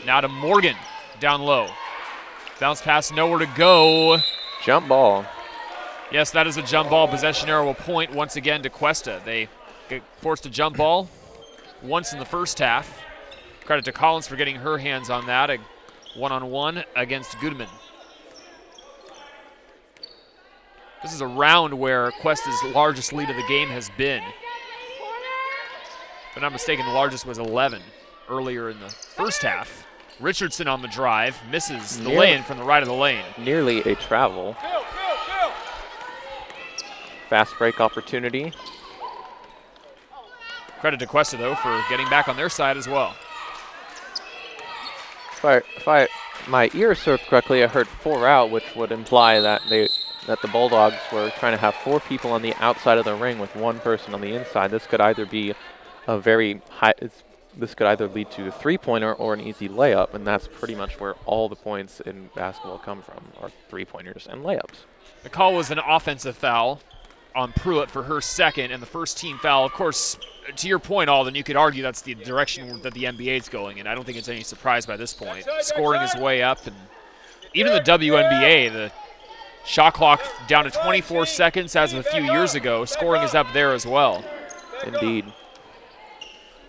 Now to Morgan, down low. Bounce pass, nowhere to go. Jump ball. Yes, that is a jump ball. Possession arrow will point once again to Cuesta. They get forced a jump ball once in the first half. Credit to Collins for getting her hands on that. A one-on-one against Goodman. This is a round where Cuesta's largest lead of the game has been. If I'm not mistaken, the largest was 11 earlier in the first half. Richardson on the drive, misses the lay-in from the right of the lane. Nearly a travel. Fast break opportunity. Credit to Cuesta, though, for getting back on their side as well. If my ears served correctly, I heard 4 out, which would imply that the Bulldogs were trying to have 4 people on the outside of the ring with 1 person on the inside. This could either be a very high. This could either lead to a 3-pointer or an easy layup, and that's pretty much where all the points in basketball come from, are 3-pointers and layups. The call was an offensive foul on Pruitt for her second, and the first team foul. Of course, to your point, Alden, you could argue that's the direction that the NBA is going, and I don't think it's any surprise by this point. Scoring is way up, and even the WNBA, the shot clock down to 24 seconds as of a few years ago. Scoring is up there as well. Indeed.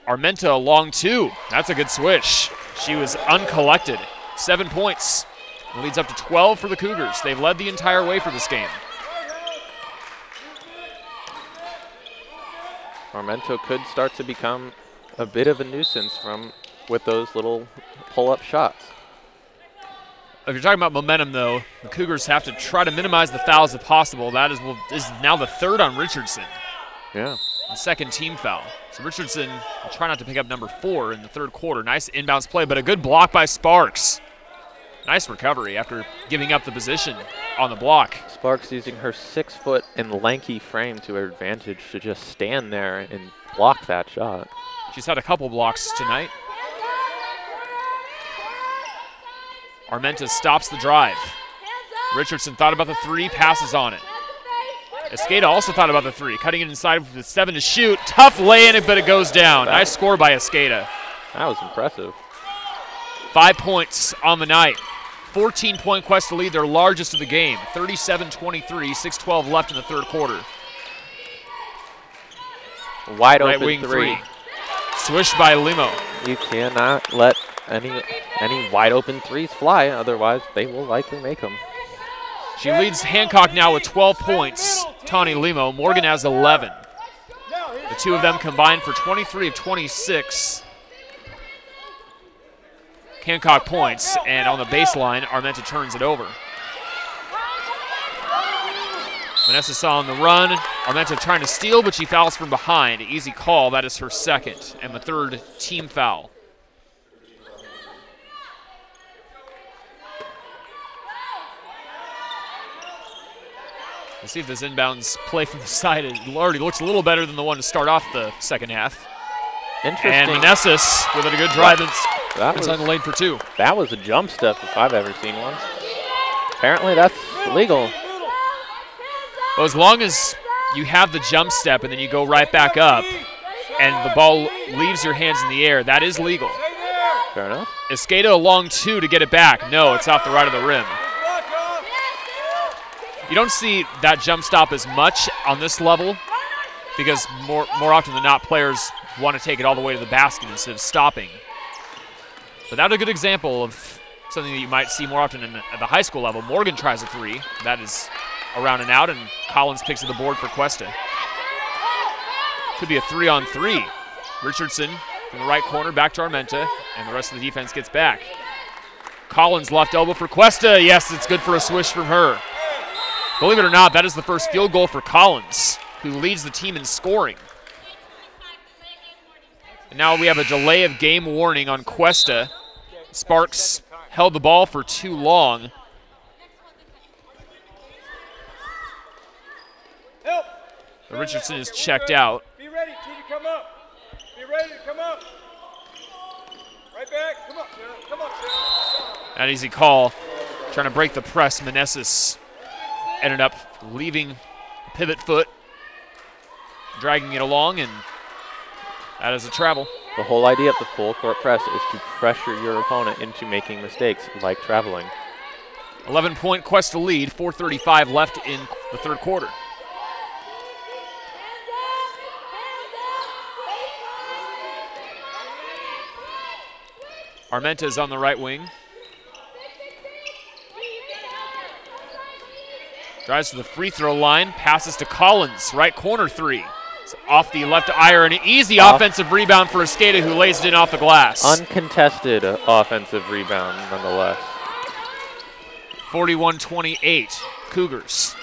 Armenta along 2. That's a good swish. She was uncollected. 7 points. It leads up to 12 for the Cougars. They've led the entire way for this game. Armenta could start to become a bit of a nuisance with those little pull-up shots. If you're talking about momentum, though, the Cougars have to try to minimize the fouls if possible. That is now the 3rd on Richardson. Yeah. The 2nd team foul. So Richardson will try not to pick up number 4 in the 3rd quarter. Nice inbounds play, but a good block by Sparks. Nice recovery after giving up the position on the block. Sparks using her 6-foot and lanky frame to her advantage to just stand there and block that shot. She's had a couple blocks tonight. Armenta stops the drive. Richardson thought about the 3, passes on it. Escada also thought about the 3, cutting it inside with 7 to shoot. Tough lay-in, but it goes down. Nice score by Escada. That was impressive. 5 points on the night. 14-point Cuesta lead, their largest of the game. 37-23, 6:12 left in the 3rd quarter. Wide right open wing 3. Swished by Limo. You cannot let any wide open 3s fly, otherwise they will likely make them. She leads Hancock now with 12 points. Tawny Limo. Morgan has 11. The 2 of them combined for 23 of 26. Hancock points, and on the baseline, Armenta turns it over. Vanessa on the run. Armenta trying to steal, but she fouls from behind. Easy call. That is her 2nd and the 3rd team foul. Let's see if this inbounds play from the side. It already looks a little better than the one to start off the 2nd half. Interesting. And Meneses with a good drive inside the lane for 2. That was a jump step if I've ever seen one. Apparently that's legal. Well, as long as you have the jump step and then you go right back up and the ball leaves your hands in the air, that is legal. Fair enough. Escada along 2 to get it back. No, it's off the right of the rim. You don't see that jump stop as much on this level because more often than not, players want to take it all the way to the basket instead of stopping. But that's a good example of something that you might see more often at the high school level. Morgan tries a 3. That is around and out, and Collins picks at the board for Cuesta. Could be a 3-on-3. Richardson from the right corner back to Armenta, and the rest of the defense gets back. Collins left elbow for Cuesta. Yes, it's good for a swish from her. Believe it or not, that is the first field goal for Collins, who leads the team in scoring. And now we have a delay of game warning on Cuesta. Sparks held the ball for too long. The Richardson is checked out. Be ready, T, to come up. Be ready to come up. Right back. Come up, Sarah. Come up, Sarah. An easy call. Trying to break the press. Meneses ended up leaving pivot foot, dragging it along, and that is a travel. The whole idea of the full court press is to pressure your opponent into making mistakes like traveling. 11-point Cuesta lead, 4:35 left in the 3rd quarter. Armenta is on the right wing. Drives to the free throw line, passes to Collins, right corner three. It's off the left iron, an easy offensive rebound for Escada, who lays it in off the glass. Uncontested offensive rebound, nonetheless. 41-28, Cougars.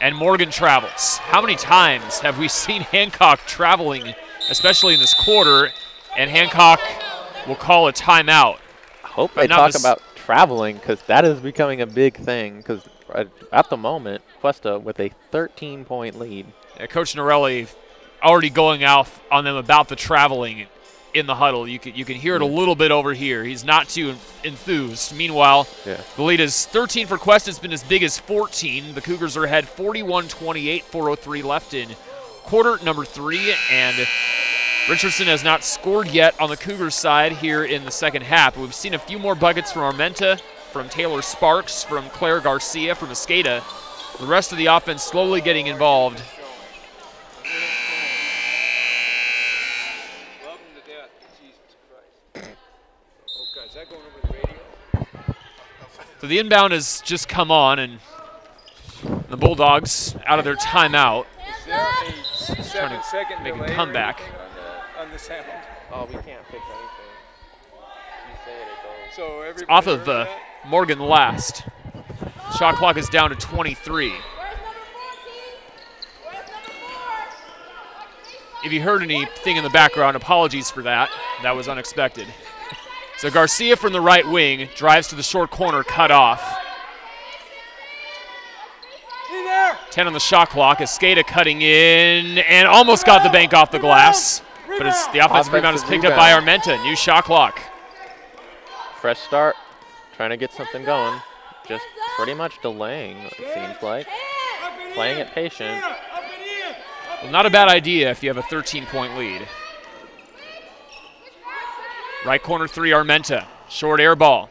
And Morgan travels. How many times have we seen Hancock traveling, especially in this quarter, and Hancock will call a timeout? I hope they talk about traveling, because that is becoming a big thing, because at the moment, Cuesta with a 13-point lead. Yeah, Coach Norelli already going out on them about the traveling in the huddle. You can hear it a little bit over here. He's not too enthused. Meanwhile, the lead is 13 for Cuesta. It's been as big as 14. The Cougars are ahead 41-28, 4:03 left in quarter number 3, and Richardson has not scored yet on the Cougars side here in the second half. We've seen a few more buckets from Armenta, from Taylor Sparks, from Claire Garcia, from Escada. The rest of the offense slowly getting involved. So the inbound has just come on, and the Bulldogs out of their timeout. Is there a 7-second make a delay comeback. on the sound? Oh, we can't fix anything. You say it, it goes. So everybody Off of heard that? Morgan last. Shot clock is down to 23. If you heard anything in the background, apologies for that. That was unexpected. So Garcia from the right wing drives to the short corner, cut off. 10 on the shot clock. Escada cutting in and almost got the bank off the glass. But it's the offensive rebound is picked up by Armenta. New shot clock. Fresh start. Trying to get something going. Just pretty much delaying, it seems like. Playing it patient. Well, not a bad idea if you have a 13-point lead. Right corner three, Armenta. Short air ball.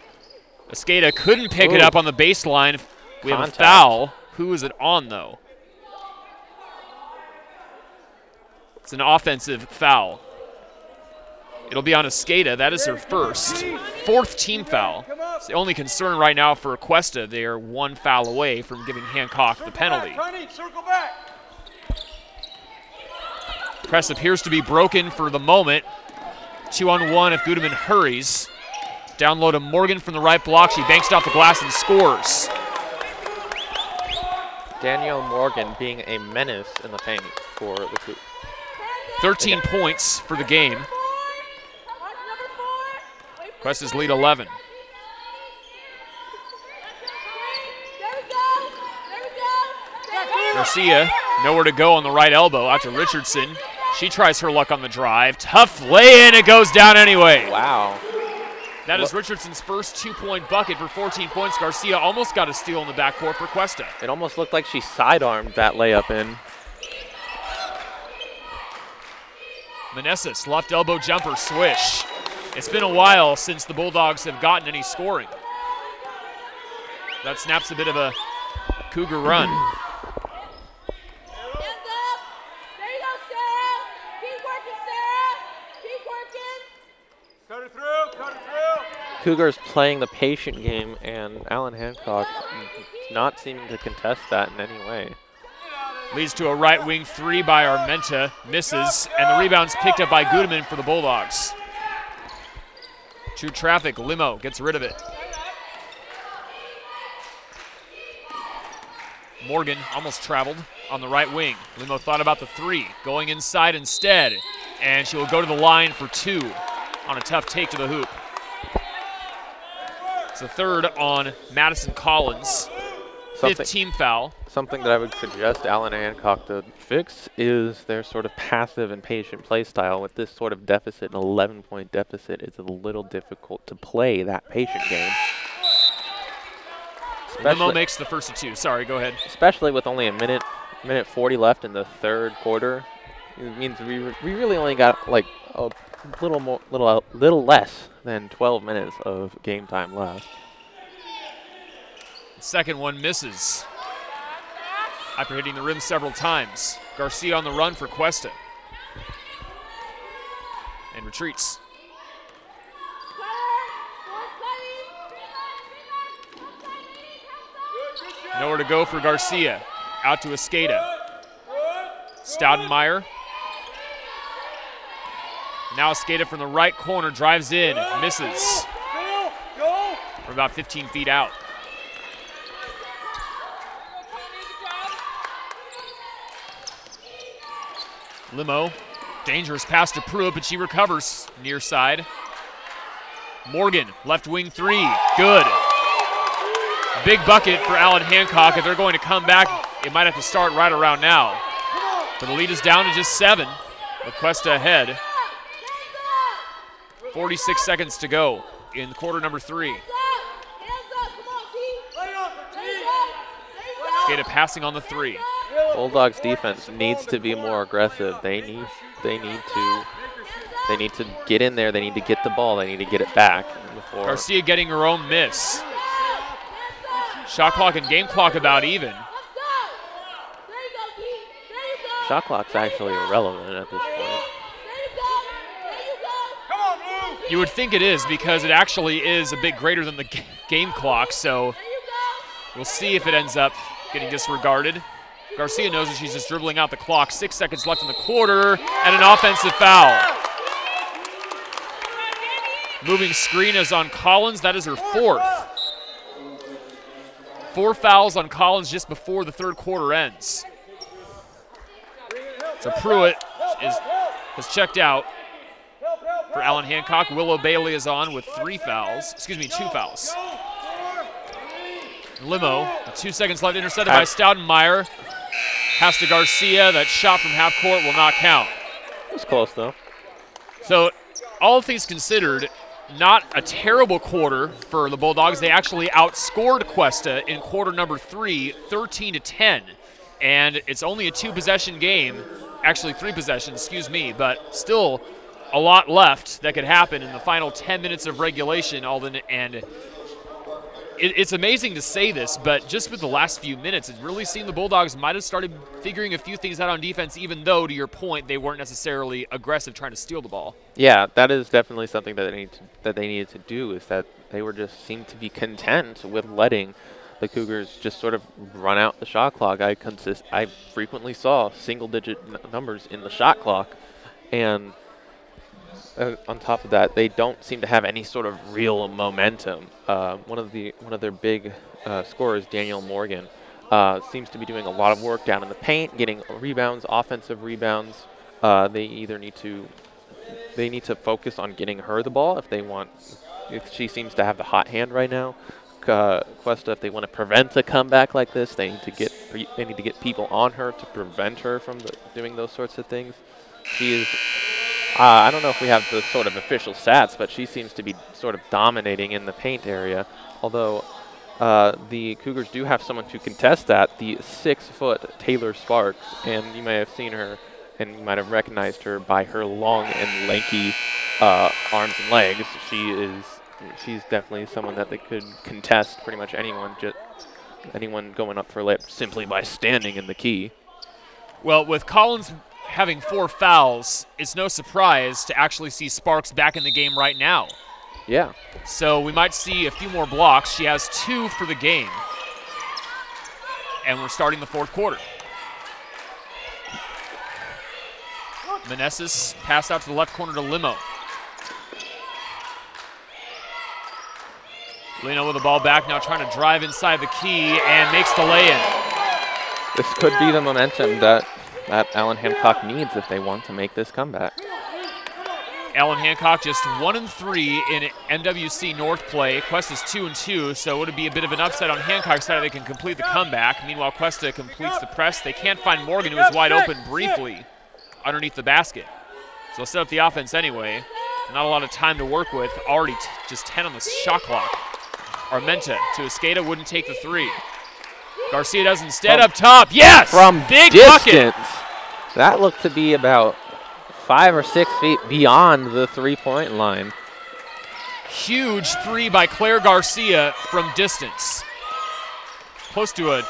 Escada couldn't pick it up on the baseline. We have a foul. Who is it on, though? It's an offensive foul. It'll be on Escada. That is her first. Fourth team foul. It's the only concern right now for Cuesta. They are one foul away from giving Hancock the penalty. Circle back. Press appears to be broken for the moment. 2-on-1 if Gudeman hurries. Down low to Morgan from the right block. She banks it off the glass and scores. Danielle Morgan being a menace in the paint for the Cougs. 13 points for the game. Cuesta's lead 11. Garcia, nowhere to go on the right elbow out to Richardson. She tries her luck on the drive. Tough lay-in, it goes down anyway. Wow. That is Richardson's first 2-point bucket for 14 points. Garcia almost got a steal in the backcourt for Cuesta. It almost looked like she sidearmed that layup in. Meneses, left elbow jumper, swish. It's been a while since the Bulldogs have gotten any scoring. That snaps a bit of a Cougar run. Cougars playing the patient game, and Allan Hancock not seeming to contest that in any way. Leads to a right wing three by Armenta, misses, and the rebound's picked up by Gudeman for the Bulldogs. True traffic, Limo gets rid of it. Morgan almost traveled on the right wing. Limo thought about the three, going inside instead, and she will go to the line for two on a tough take to the hoop. It's the third on Madison Collins. Fifth team foul. Something that I would suggest Allan Hancock to fix is their sort of passive and patient play style. With this sort of deficit, an 11-point deficit, it's a little difficult to play that patient game. Limo makes the first of two. Sorry, go ahead. Especially with only a minute 40 left in the third quarter. It means we really only got like a little less than 12 minutes of game time left. Second one misses after hitting the rim several times. Garcia on the run for Cuesta. And retreats. Nowhere to go for Garcia. Out to Escada. Stoudenmeyer. Now Escada from the right corner drives in, misses. From about 15 feet out. Limo, dangerous pass to Pruitt, but she recovers near side. Morgan, left wing three, good. Big bucket for Allan Hancock. If they're going to come back, it might have to start right around now. But the lead is down to just 7, with Cuesta ahead. 46 seconds to go in quarter number 3. Escada passing on the 3. Bulldogs defense needs to be more aggressive. They need to get in there. They need to get the ball. They need to get it back before. Garcia getting her own miss. Shot clock and game clock about even. Shot clock's actually irrelevant at this point. You would think it is because it actually is a bit greater than the game clock, so we'll see if it ends up getting disregarded. Garcia knows that she's just dribbling out the clock. 6 seconds left in the quarter, and an offensive foul. Moving screen is on Collins. That is her 4th. 4 fouls on Collins just before the 3rd quarter ends. So Pruitt has checked out for Allan Hancock. Willow Bailey is on with 2 fouls. Limo, 2 seconds left, intercepted by Stoudenmeyer. Pass to Garcia. That shot from half court will not count. It was close, though. So, all things considered, not a terrible quarter for the Bulldogs. They actually outscored Cuesta in quarter number 3, 13-10. And it's only a 2-possession game. Actually, 3 possessions, excuse me, but still a lot left that could happen in the final 10 minutes of regulation. And it's amazing to say this, but just with the last few minutes, it really seemed the Bulldogs might have started figuring a few things out on defense, even though, to your point, they weren't necessarily aggressive trying to steal the ball. Yeah, that is definitely something that they needed to do, is that they were just seemed to be content with letting the Cougars just sort of run out the shot clock. I frequently saw single-digit numbers in the shot clock, and on top of that, they don't seem to have any sort of real momentum. One of their big scorers, Daniel Morgan, seems to be doing a lot of work down in the paint, getting rebounds, offensive rebounds. They need to focus on getting her the ball if she seems to have the hot hand right now. Cuesta, if they want to prevent a comeback like this, they need to get people on her to prevent her from doing those sorts of things. She is. I don't know if we have the sort of official stats, but she seems to be sort of dominating in the paint area. Although the Cougars do have someone to contest that, the 6-foot Taylor Sparks, and you may have seen her, and you might have recognized her by her long and lanky arms and legs. She's definitely someone that they could contest pretty much anyone going up for a layup simply by standing in the key. Well, with Collins having 4 fouls, it's no surprise to actually see Sparks back in the game right now. Yeah. So we might see a few more blocks. She has 2 for the game. And we're starting the 4th quarter. Meneses pass out to the left corner to Limo. Lino with the ball back, now trying to drive inside the key and makes the lay-in. This could be the momentum that Allan Hancock needs if they want to make this comeback. Allan Hancock just 1-3 in MWC North play. Cuesta's 2-2, so it would be a bit of an upset on Hancock's side if they can complete the comeback. Meanwhile, Cuesta completes the press. They can't find Morgan, who is wide open briefly underneath the basket. So they'll set up the offense anyway. Not a lot of time to work with. Already just 10 on the shot clock. Armenta to Escada, wouldn't take the 3. Garcia does instead up top. Yes! From big distance. bucket. That looked to be about 5 or 6 feet beyond the 3-point line. Huge 3 by Claire Garcia from distance. Close to a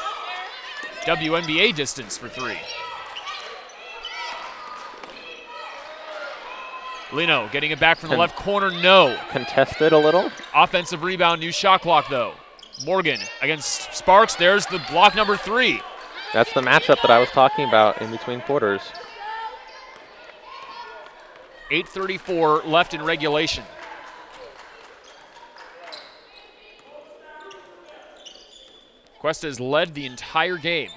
WNBA distance for 3. Lino getting it back from the left corner, no. Contested a little. Offensive rebound, new shot clock though. Morgan against Sparks. There's the block number 3. That's the matchup that I was talking about in between quarters. 8:34 left in regulation. Cuesta has led the entire game.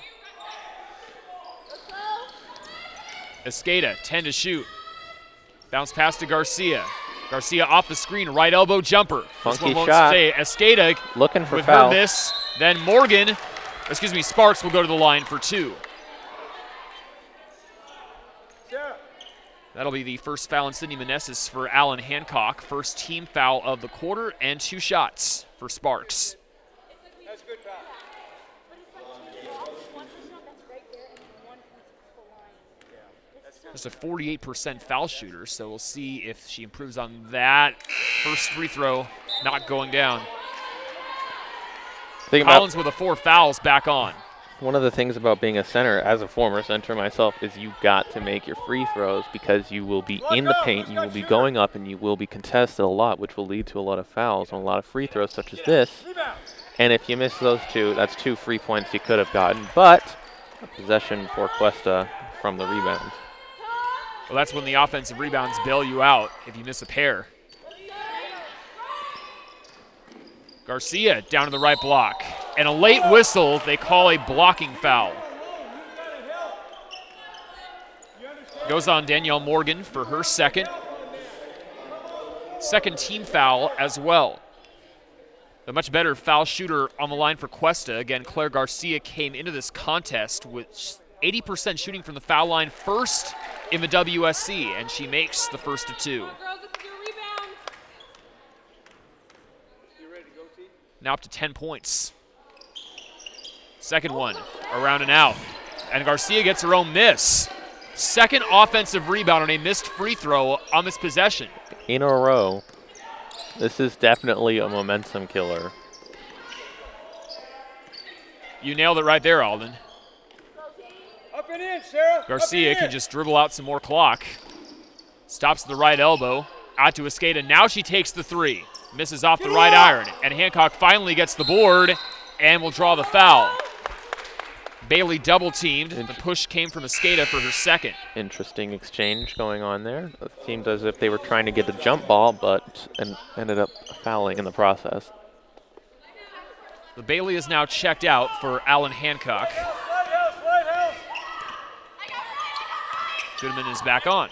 Escada, 10 to shoot. Bounce pass to Garcia. Garcia off the screen, right elbow jumper. Funky this one won't shot. stay. Escada Looking for with foul. her miss. Then Morgan, Sparks will go to the line for 2. That'll be the first foul in Sidney Meneses for Allan Hancock. First team foul of the quarter and 2 shots for Sparks. That's a good foul. Just a 48% foul shooter, so we'll see if she improves on that. First free throw not going down. Collins with 4 fouls back on. One of the things about being a center, as a former center myself, is you got to make your free throws because you will be in the paint, you will be going up, and you will be contested a lot, which will lead to a lot of fouls on a lot of free throws such as this. And if you miss those 2, that's 2 free points you could have gotten, but a possession for Cuesta from the rebound. Well, that's when the offensive rebounds bail you out if you miss a pair. Garcia down to the right block. And a late whistle, they call a blocking foul. Goes on Danielle Morgan for her second. Second team foul as well. A much better foul shooter on the line for Cuesta. Again, Claire Garcia came into this contest with 80% shooting from the foul line, first in the WSC, and she makes the first of 2. Now up to 10 points. Second one, around and out. And Garcia gets her own miss. Second offensive rebound on a missed free throw on this possession. In a row. This is definitely a momentum killer. You nailed it right there, Alden. Up and in, Sarah. Garcia can just dribble out some more clock. Stops at the right elbow. Out to Escada. Now she takes the 3. Misses off the right iron. And Hancock finally gets the board and will draw the foul. Bailey double teamed. The push came from Escada for her second. Interesting exchange going on there. It seemed as if they were trying to get a jump ball, but ended up fouling in the process. The Bailey is now checked out for Allan Hancock. Goodman is back on.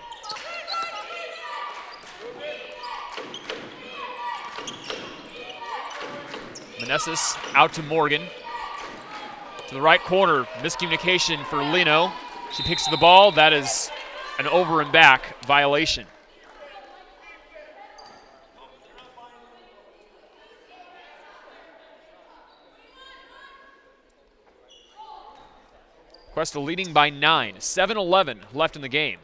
Meneses out to Morgan. To the right corner, miscommunication for Lino. She picks the ball. That is an over and back violation. Cuesta leading by 9, 7-11 left in the game.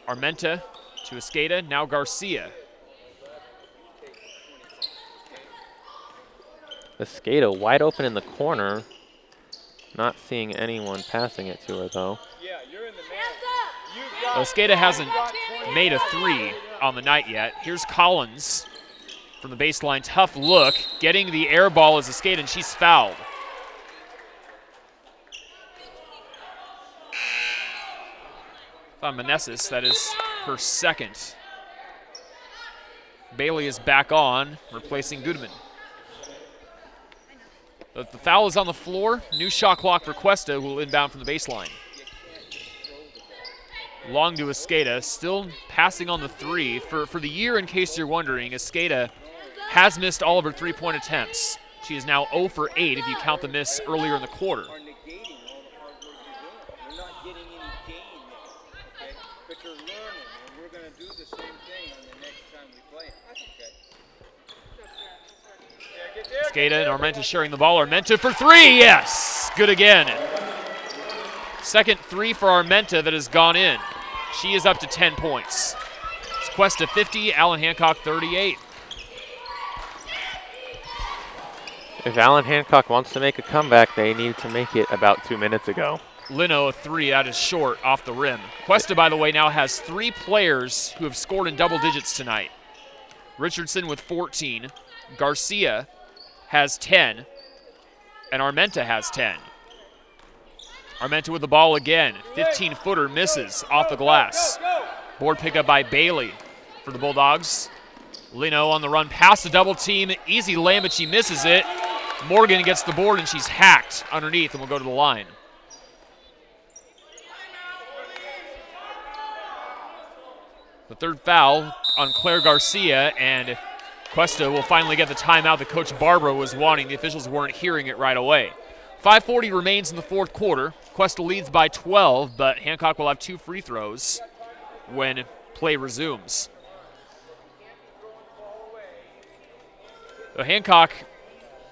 Armenta to Escada, now Garcia. Escada wide open in the corner. Not seeing anyone passing it to her, though. Yeah, you're in the man. Escada hasn't made a 3 on the night yet. Here's Collins from the baseline. Tough look. Getting the air ball is Escada, and she's fouled. On Meneses, that is her second. Bailey is back on, replacing Goodman. The foul is on the floor. New shot clock for Cuesta, who will inbound from the baseline. Long to Escada, still passing on the 3. For the year, in case you're wondering, Escada has missed all of her 3-point attempts. She is now 0 for 8 if you count the miss earlier in the quarter. Escada and Armenta sharing the ball. Armenta for 3, yes! Good again. Second 3 for Armenta that has gone in. She is up to 10 points. It's Cuesta 50, Allan Hancock 38. If Allan Hancock wants to make a comeback, they needed to make it about 2 minutes ago. Lino a 3, that is short off the rim. Cuesta, by the way, now has 3 players who have scored in double digits tonight. Richardson with 14, Garcia has 10, and Armenta has 10. Armenta with the ball again. 15-footer misses off the glass. Board picked up by Bailey for the Bulldogs. Lino on the run past the double team. Easy lane, but she misses it. Morgan gets the board, and she's hacked underneath and will go to the line. The third foul on Claire Garcia, and Cuesta will finally get the timeout that Coach Barbara was wanting. The officials weren't hearing it right away. 5:40 remains in the fourth quarter. Cuesta leads by 12, but Hancock will have 2 free throws when play resumes. So Hancock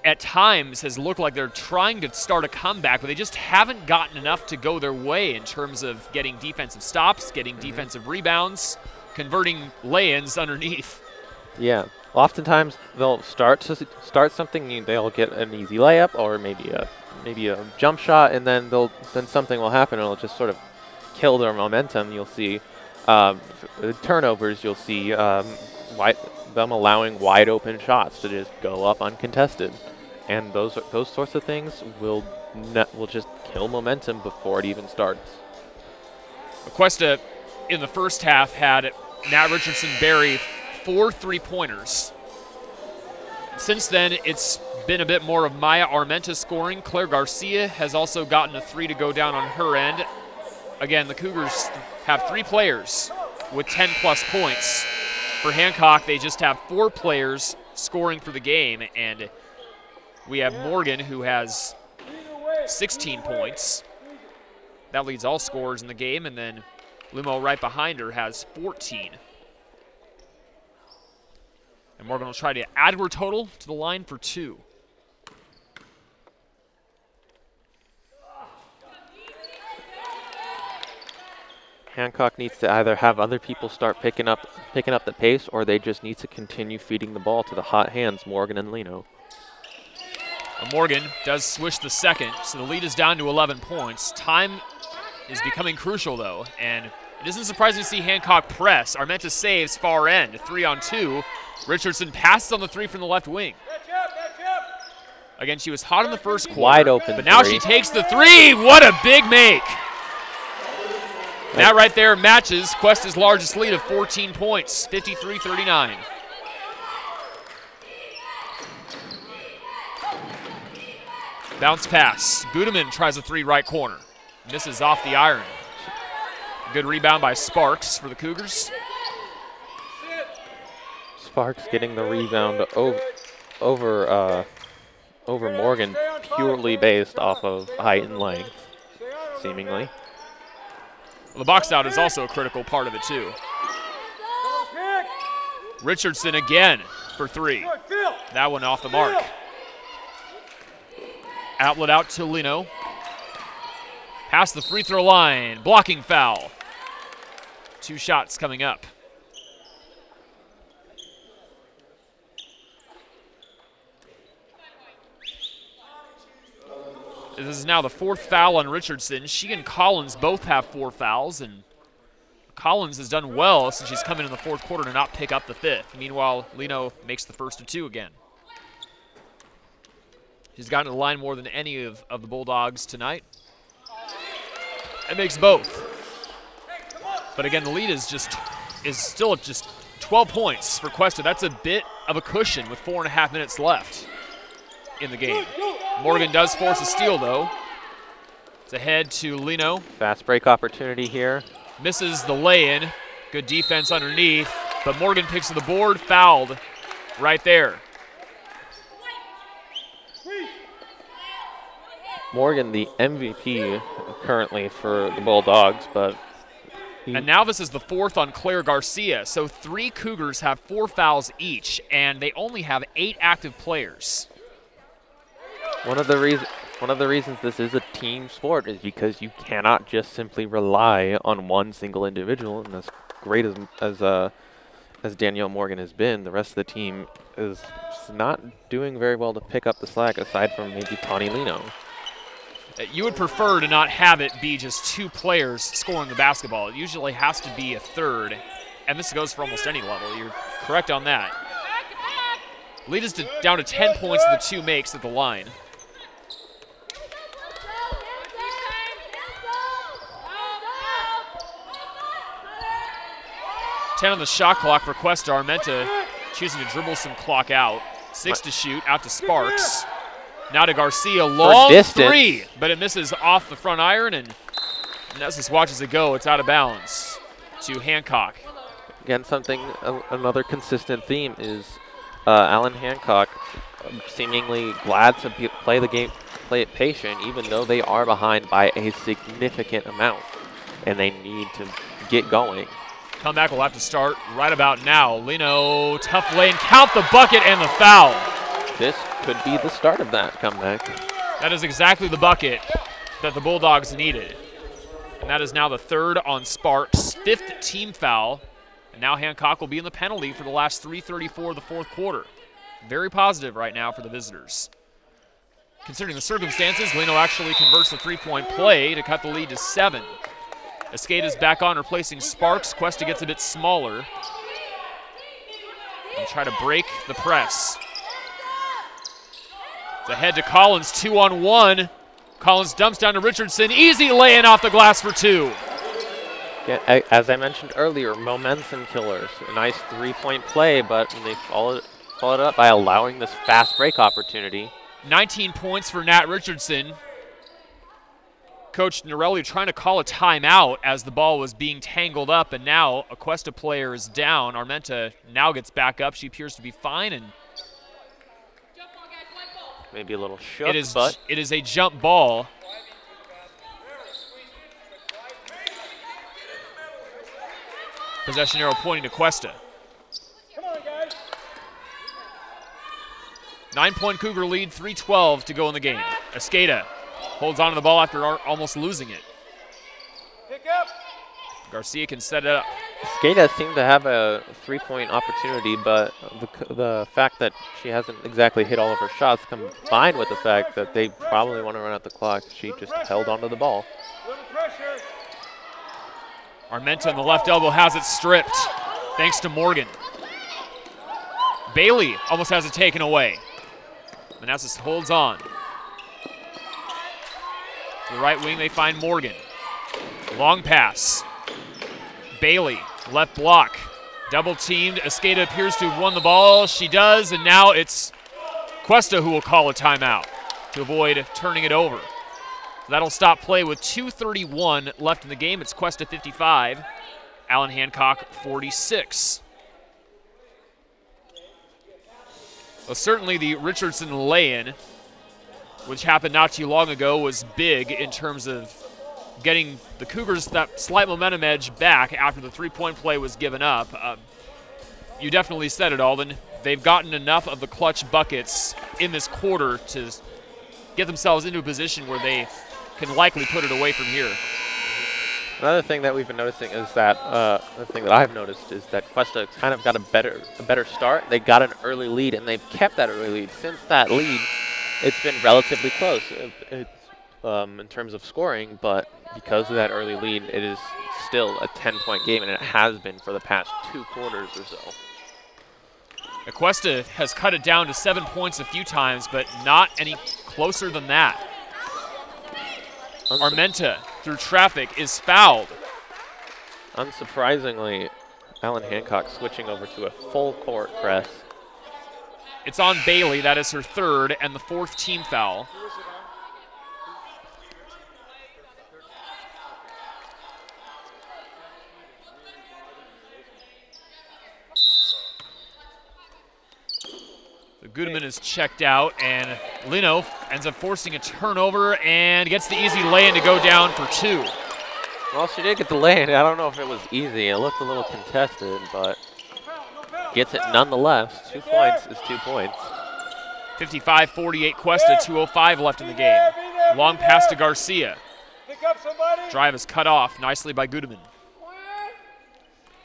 at times has looked like they're trying to start a comeback, but they just haven't gotten enough to go their way in terms of getting defensive stops, getting defensive rebounds, converting lay-ins underneath. Yeah, oftentimes they'll start something, they'll get an easy layup or maybe a jump shot, and then something will happen and it'll just sort of kill their momentum. You'll see turnovers. You'll see them allowing wide open shots to just go up uncontested, and those sorts of things will just kill momentum before it even starts. Cuesta in the first half had Nat Richardson bury 4 3-pointers. Since then, it's been a bit more of Maya Armenta scoring. Claire Garcia has also gotten a 3 to go down on her end. Again, the Cougars have 3 players with 10-plus points. For Hancock, they just have 4 players scoring for the game, and we have Morgan, who has 16 points. That leads all scorers in the game, and then Lumo right behind her has 14. And Morgan will try to add her total to the line for 2. Hancock needs to either have other people start picking up the pace, or they just need to continue feeding the ball to the hot hands, Morgan and Lino. Morgan does swish the second, so the lead is down to 11 points. Time is becoming crucial, though, and it isn't surprising to see Hancock press. Armenta saves far end, 3-on-2. Richardson passes on the 3 from the left wing. Again, she was hot in the first quarter. Wide open but now 3. she takes the 3. What a big make. And that right there matches Cuesta's largest lead of 14 points, 53-39. Bounce pass. Gudeman tries a 3 right corner. Misses off the iron. Good rebound by Sparks for the Cougars. Sparks getting the rebound over Morgan purely based off of height and length, seemingly. Well, the box out is also a critical part of it, too. Richardson again for 3. That one off the mark. Outlet out to Lino. Past the free throw line. Blocking foul. 2 shots coming up. This is now the 4th foul on Richardson. She and Collins both have 4 fouls, and Collins has done well since she's come in the 4th quarter to not pick up the 5th. Meanwhile, Lino makes the first of 2 again. She's gotten to the line more than any of the Bulldogs tonight. And makes both. But again, the lead is still just 12 points for Cuesta. That's a bit of a cushion with 4.5 minutes left in the game. Morgan does force a steal, though. It's ahead to Lino. Fast break opportunity here. Misses the lay-in. Good defense underneath. But Morgan picks to the board, fouled right there. Morgan, the MVP currently for the Bulldogs, but... And now this is the 4th on Claire Garcia. So 3 Cougars have 4 fouls each, and they only have 8 active players. One of the reasons this is a team sport is because you cannot just simply rely on one single individual, and as great as Danielle Morgan has been, the rest of the team is not doing very well to pick up the slack, aside from maybe Tawny Lino. You would prefer to not have it be just 2 players scoring the basketball. It usually has to be a 3rd, and this goes for almost any level. You're correct on that. Lead is down to 10 points with the 2 makes at the line. Ten on the shot clock for Cuesta. Armenta choosing to dribble some clock out. 6 to shoot, out to Sparks. Now to Garcia, long 3, but it misses off the front iron, and Nessus watches it go. It's out of bounds to Hancock. Again, another consistent theme is Allan Hancock seemingly glad to play the game, play it patient, even though they are behind by a significant amount, and they need to get going. Comeback will have to start right about now. Lino, tough lane, count the bucket and the foul. This could be the start of that comeback. That is exactly the bucket that the Bulldogs needed. And that is now the 3rd on Sparks, 5th team foul. And now Hancock will be in the penalty for the last 3:34 of the 4th quarter. Very positive right now for the visitors. Considering the circumstances, Lino actually converts the 3-point play to cut the lead to 7. Escada's back on, replacing Sparks. Cuesta gets a bit smaller. And try to break the press. It's ahead to Collins, 2-on-1. Collins dumps down to Richardson. Easy lay-in off the glass for 2. Yeah, as I mentioned earlier, momentum killers. A nice 3-point play, but they followed it up by allowing this fast break opportunity. 19 points for Nat Richardson. Coach Norelli trying to call a timeout as the ball was being tangled up, and now a Cuesta player is down. Armenta now gets back up. She appears to be fine, and maybe a little shook, it is a jump ball. Possession arrow pointing to Cuesta. 9-point Cougar lead, 3:12 to go in the game. Escada holds on to the ball after almost losing it. Garcia can set it up. Escada seemed to have a 3-point opportunity, but the fact that she hasn't exactly hit all of her shots combined with the fact that they probably want to run out the clock, she just held onto the ball. Armenta on the left elbow has it stripped, thanks to Morgan. Bailey almost has it taken away. Manassas holds on. To the right wing, they find Morgan. Long pass. Bailey, left block. Double teamed. Escada appears to have won the ball. She does, and now it's Cuesta who will call a timeout to avoid turning it over. That'll stop play with 2:31 left in the game. It's Cuesta 55, Allan Hancock 46. Well, certainly the Richardson lay-in, which happened not too long ago, was big in terms of getting the Cougars that slight momentum edge back after the 3-point play was given up. You definitely said it, Alden. They've gotten enough of the clutch buckets in this quarter to get themselves into a position where they can likely put it away from here. Another thing that we've been noticing is that, the thing that I've noticed is that Cuesta kind of got a better start. They got an early lead, and they've kept that early lead. Since that lead, it's been relatively close in terms of scoring, but because of that early lead, it is still a 10-point game, and it has been for the past 2 quarters or so. Cuesta has cut it down to 7 points a few times, but not any closer than that. Armenta, through traffic, is fouled. Unsurprisingly, Allan Hancock switching over to a full court press. It's on Bailey. That is her 3rd and the 4th team foul. Goodman is checked out, and Lino ends up forcing a turnover and gets the easy lay-in to go down for 2. Well, she did get the lay-in. I don't know if it was easy. It looked a little contested, but gets it nonetheless. 2 points is 2 points. 55-48 Cuesta, 2:05 left in the game. Long pass to Garcia. Drive is cut off nicely by Goodman.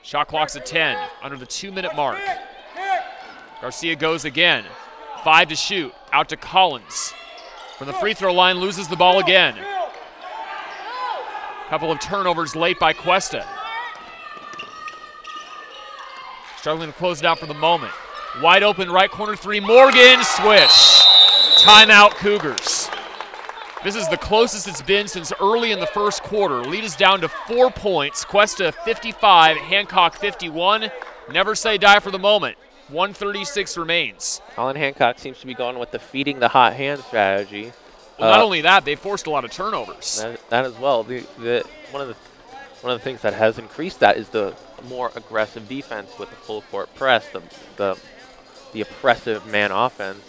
Shot clock's at 10, under the 2-minute mark. Garcia goes again. 5 to shoot. Out to Collins. From the free throw line, loses the ball again. Couple of turnovers late by Cuesta. Struggling to close it out for the moment. Wide open right corner three. Morgan, swish. Timeout Cougars. This is the closest it's been since early in the first quarter. Lead is down to 4 points. Cuesta 55, Hancock 51. Never say die for the moment. 1:36 remains. Allan Hancock seems to be going with the feeding the hot hand strategy. Well, not only that, they forced a lot of turnovers. That as well. One of the things that has increased that is the more aggressive defense with the full court press, the oppressive man offense,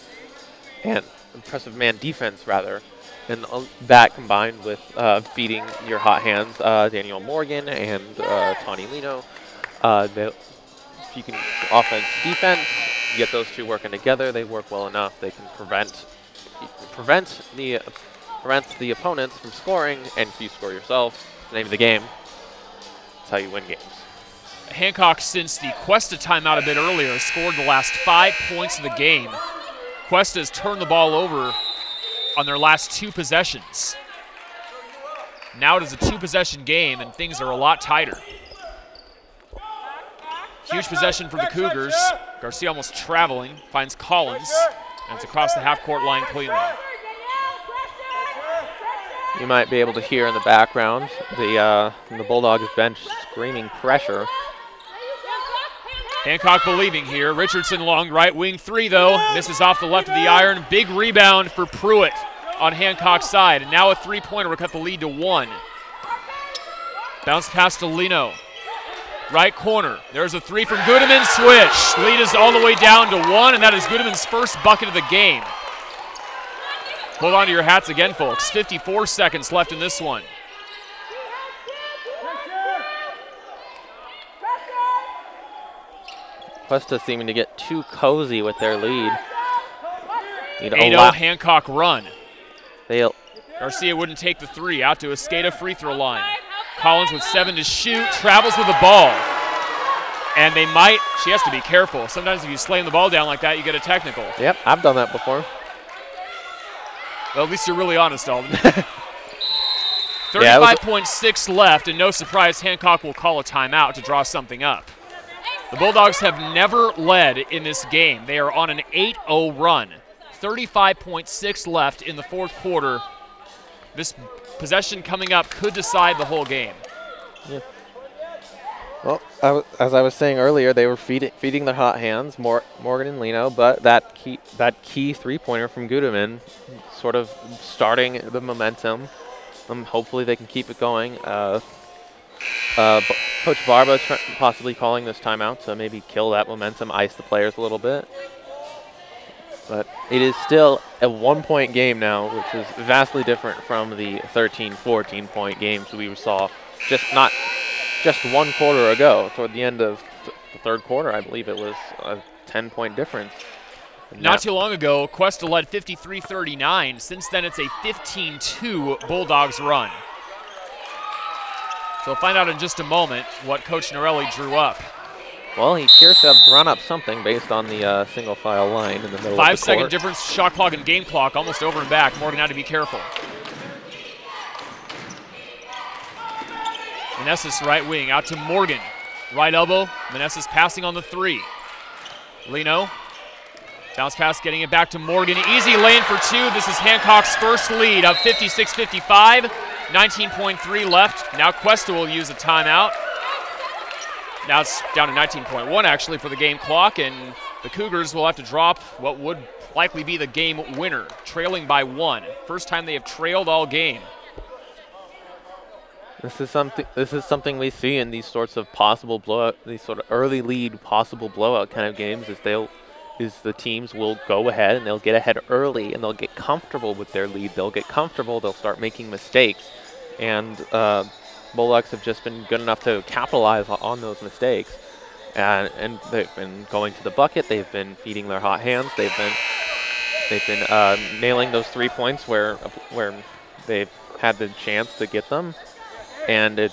and oppressive man defense rather. And that combined with feeding your hot hands, Daniel Morgan and Tawny Lino, if you can offense, defense, get those two working together, they work well enough. They can prevent the opponents from scoring, and if you score yourself, the name of the game. That's how you win games. Hancock, since the Cuesta timeout a bit earlier, has scored the last 5 points of the game. Cuesta has turned the ball over on their last 2 possessions. Now it is a 2-possession game, and things are a lot tighter. Huge possession for the Cougars. Garcia almost traveling, finds Collins, and it's across the half-court line cleanly. You might be able to hear in the background the Bulldogs bench screaming pressure. Hancock believing here. Richardson long right wing three, though. Misses off the left of the iron. Big rebound for Pruitt on Hancock's side. And now a three-pointer will cut the lead to 1. Bounce pass to Lino. Right corner. There's a three from Goodeman. Swish. Lead is all the way down to 1, and that is Goodeman's first bucket of the game. Hold on to your hats again, folks. 54 seconds left in this one. Cuesta seeming to get too cozy with their lead. 8-0 Hancock run. They'll Garcia wouldn't take the three. Out to Escada free throw line. Collins with 7 to shoot. Travels with the ball. And they might, she has to be careful. Sometimes if you slam the ball down like that, you get a technical. Yep, I've done that before. Well, at least you're really honest, Alden. 35.6 left, and no surprise, Hancock will call a timeout to draw something up. The Bulldogs have never led in this game. They are on an 8-0 run. 35.6 left in the fourth quarter. This possession coming up could decide the whole game. Yeah. Well, as I was saying earlier, they were feeding their hot hands, Morgan and Lino, but that key three-pointer from Goodeman sort of starting the momentum. Hopefully they can keep it going. Coach Barba possibly calling this timeout to maybe kill that momentum, ice the players a little bit. But it is still a 1-point game now, which is vastly different from the 13, 14-point games we saw not just 1 quarter ago. Toward the end of the third quarter, I believe it was a 10-point difference. Not too long ago, Cuesta led 53-39. Since then, it's a 15-2 Bulldogs run. So we'll find out in just a moment what Coach Norelli drew up. Well, he appears to have drawn up something based on the single file line in the middle of the court. 5-second difference, shot clock and game clock, almost over and back. Morgan had to be careful. Meneses right wing, out to Morgan. Right elbow, Meneses passing on the three. Lino, bounce pass, getting it back to Morgan. Easy lane for 2. This is Hancock's first lead, up 56-55. 19.3 left. Now Cuesta will use a timeout. Now it's down to 19.1 actually for the game clock, and the Cougars will have to drop what would likely be the game winner, trailing by 1. First time they have trailed all game. This is something we see in these sorts of possible blowout, these sort of early lead possible blowout kind of games. Is the teams will go ahead and they'll get ahead early and they'll get comfortable with their lead. They'll get comfortable. They'll start making mistakes, and Bulldogs have just been good enough to capitalize on those mistakes. And they've been going to the bucket. They've been feeding their hot hands. They've been nailing those 3 points where they've had the chance to get them. And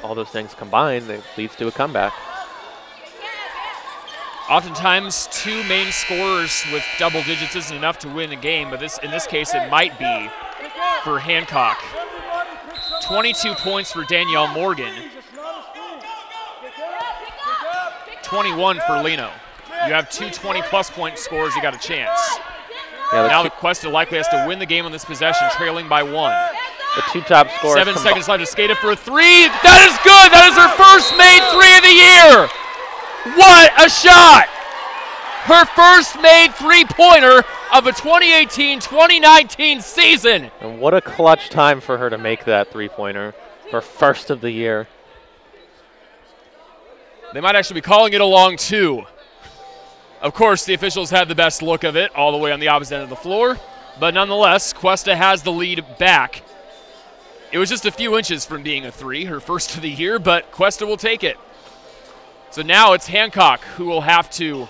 all those things combined, it leads to a comeback. Oftentimes, 2 main scorers with double digits isn't enough to win a game, but in this case, it might be for Hancock. 22 points for Danielle Morgan. 21 for Lino. You have 2 20-plus point scores, you got a chance. Yeah, now Cuesta likely has to win the game on this possession, trailing by 1. The 2 top scores. 7 seconds left. Escada for a 3. That is good. That is her first made 3 of the year. What a shot. Her first made 3-pointer of a 2018-2019 season. And what a clutch time for her to make that 3-pointer. Her first of the year. They might actually be calling it a long 2. Of course, the officials had the best look of it all the way on the opposite end of the floor. But nonetheless, Cuesta has the lead back. It was just a few inches from being a 3, her first of the year, but Cuesta will take it. So now it's Hancock who will have to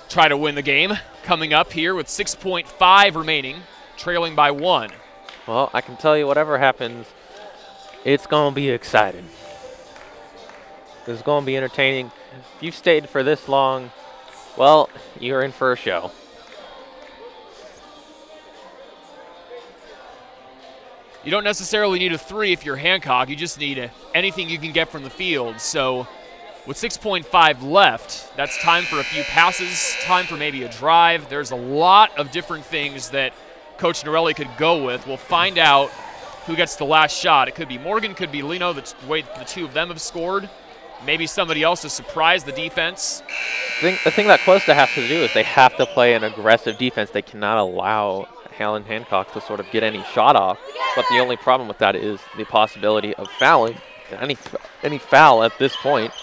try to win the game. Coming up here with 6.5 remaining, trailing by 1. Well, I can tell you whatever happens, it's going to be exciting. It's going to be entertaining. If you've stayed for this long, well, you're in for a show. You don't necessarily need a 3 if you're Hancock. You just need anything you can get from the field. So with 6.5 left, that's time for a few passes, time for maybe a drive. There's a lot of different things that Coach Norelli could go with. We'll find out who gets the last shot. It could be Morgan, could be Lino, the way the 2 of them have scored. Maybe somebody else to surprise the defense. The thing that Cuesta has to do is they have to play an aggressive defense. They cannot allow Allan Hancock to sort of get any shot off. But the only problem with that is the possibility of fouling. Any foul at this point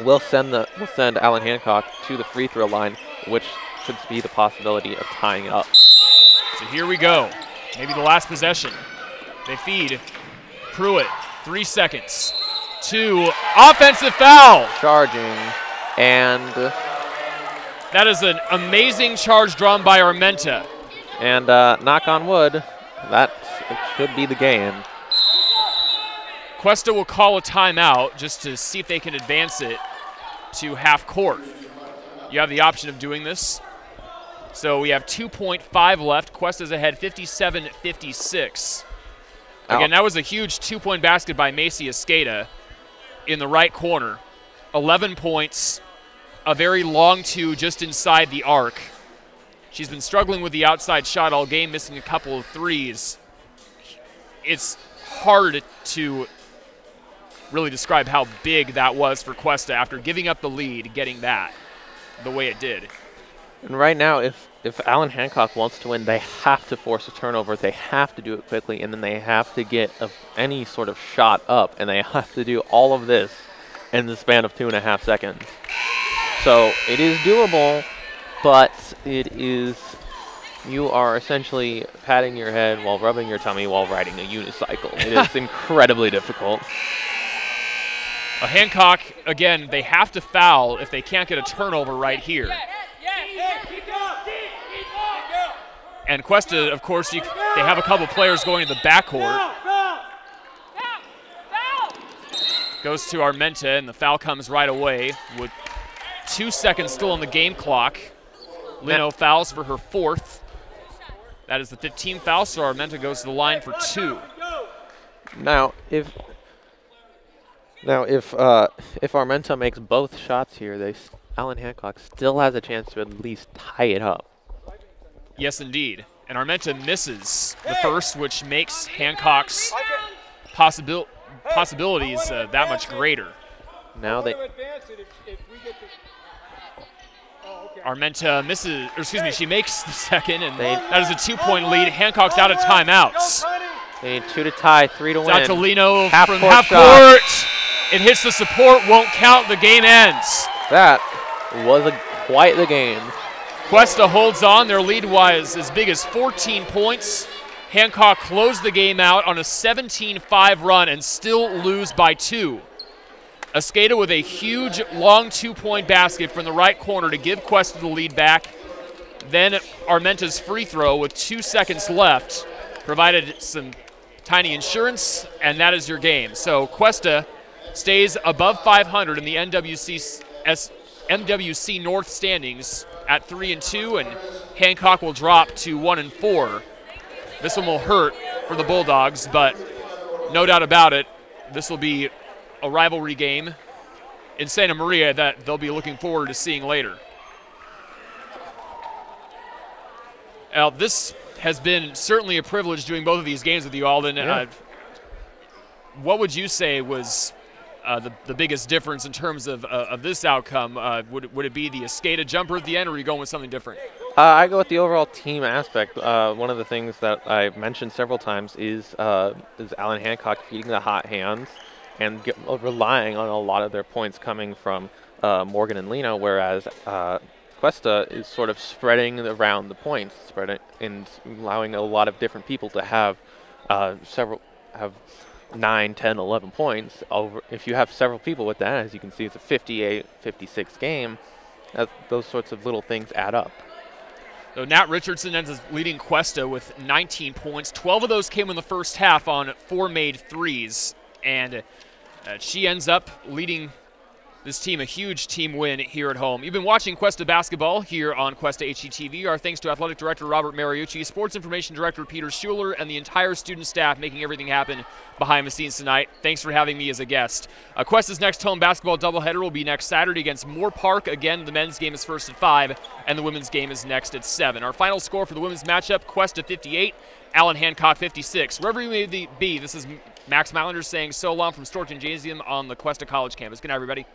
will send Allan Hancock to the free throw line, which could be the possibility of tying up. So here we go. Maybe the last possession. They feed Pruitt. 3 seconds. 2. Offensive foul. Charging. And that is an amazing charge drawn by Armenta. And knock on wood, that should be the game. Cuesta will call a timeout just to see if they can advance it to half court. You have the option of doing this. So we have 2.5 left. Cuesta's ahead 57-56. Again, that was a huge 2-point basket by Macy Escada in the right corner. 11 points, a very long 2 just inside the arc. She's been struggling with the outside shot all game, missing a couple of 3s. It's hard to really describe how big that was for Cuesta after giving up the lead, getting that the way it did. And right now, if Allan Hancock wants to win, they have to force a turnover. They have to do it quickly, and then they have to get any sort of shot up, and they have to do all of this in the span of 2.5 seconds. So it is doable, but you are essentially patting your head while rubbing your tummy while riding a unicycle. It is incredibly difficult. Hancock, again, they have to foul if they can't get a turnover right here. And Cuesta, of course, they have a couple players going to the backcourt. Goes to Armenta, and the foul comes right away with 2 seconds still on the game clock. Lino fouls for her 4th. That is the 15th foul, so Armenta goes to the line for 2. Now, if Armenta makes both shots here, Allan Hancock still has a chance to at least tie it up. Yes, indeed. And Armenta misses the first, which makes Hancock's possibilities that much greater. Now Armenta misses, or excuse me, she makes the second, and that is a 2-point lead. Hancock's out of timeouts. They need 2 to tie, 3 to win. Out to Lino from Half-court half court. It hits the support, won't count. The game ends. That was quite the game. Cuesta holds on. Their lead was as big as 14 points. Hancock closed the game out on a 17-5 run and still lose by 2. Escada with a huge, long 2-point basket from the right corner to give Cuesta the lead back. Then Armenta's free throw with 2 seconds left provided some tiny insurance, and that is your game. So Cuesta stays above 500 in the MWC North standings at 3-2, and Hancock will drop to 1-4. This one will hurt for the Bulldogs, but no doubt about it, this will be a rivalry game in Santa Maria that they'll be looking forward to seeing later. Now, this has been certainly a privilege doing both of these games with you, Alden. Yeah. What would you say was the biggest difference in terms of this outcome? Would it be the Escada jumper at the end, or are you going with something different? I go with the overall team aspect. One of the things that I mentioned several times is Allan Hancock feeding the hot hands and relying on a lot of their points coming from Morgan and Lino, whereas Cuesta is sort of spreading around the points, spreading and allowing a lot of different people to have 9, 10, 11 points. If you have several people with that, as you can see, it's a 58, 56 game. Those sorts of little things add up. So Nat Richardson ends up leading Cuesta with 19 points. 12 of those came in the first half on 4 made threes, and she ends up leading this team a huge team win here at home. You've been watching Cuesta basketball here on Cuesta HGTV. Our thanks to Athletic Director Robert Mariucci, Sports Information Director Peter Schuler, and the entire student staff making everything happen behind the scenes tonight. Thanks for having me as a guest. Cuesta's next home basketball doubleheader will be next Saturday against Moore Park. Again, the men's game is first at 5, and the women's game is next at 7. Our final score for the women's matchup, Cuesta 58, Allan Hancock 56. Wherever you may be, this is Max Mylander saying so long from Storch Gymnasium on the Cuesta College campus. Good night, everybody.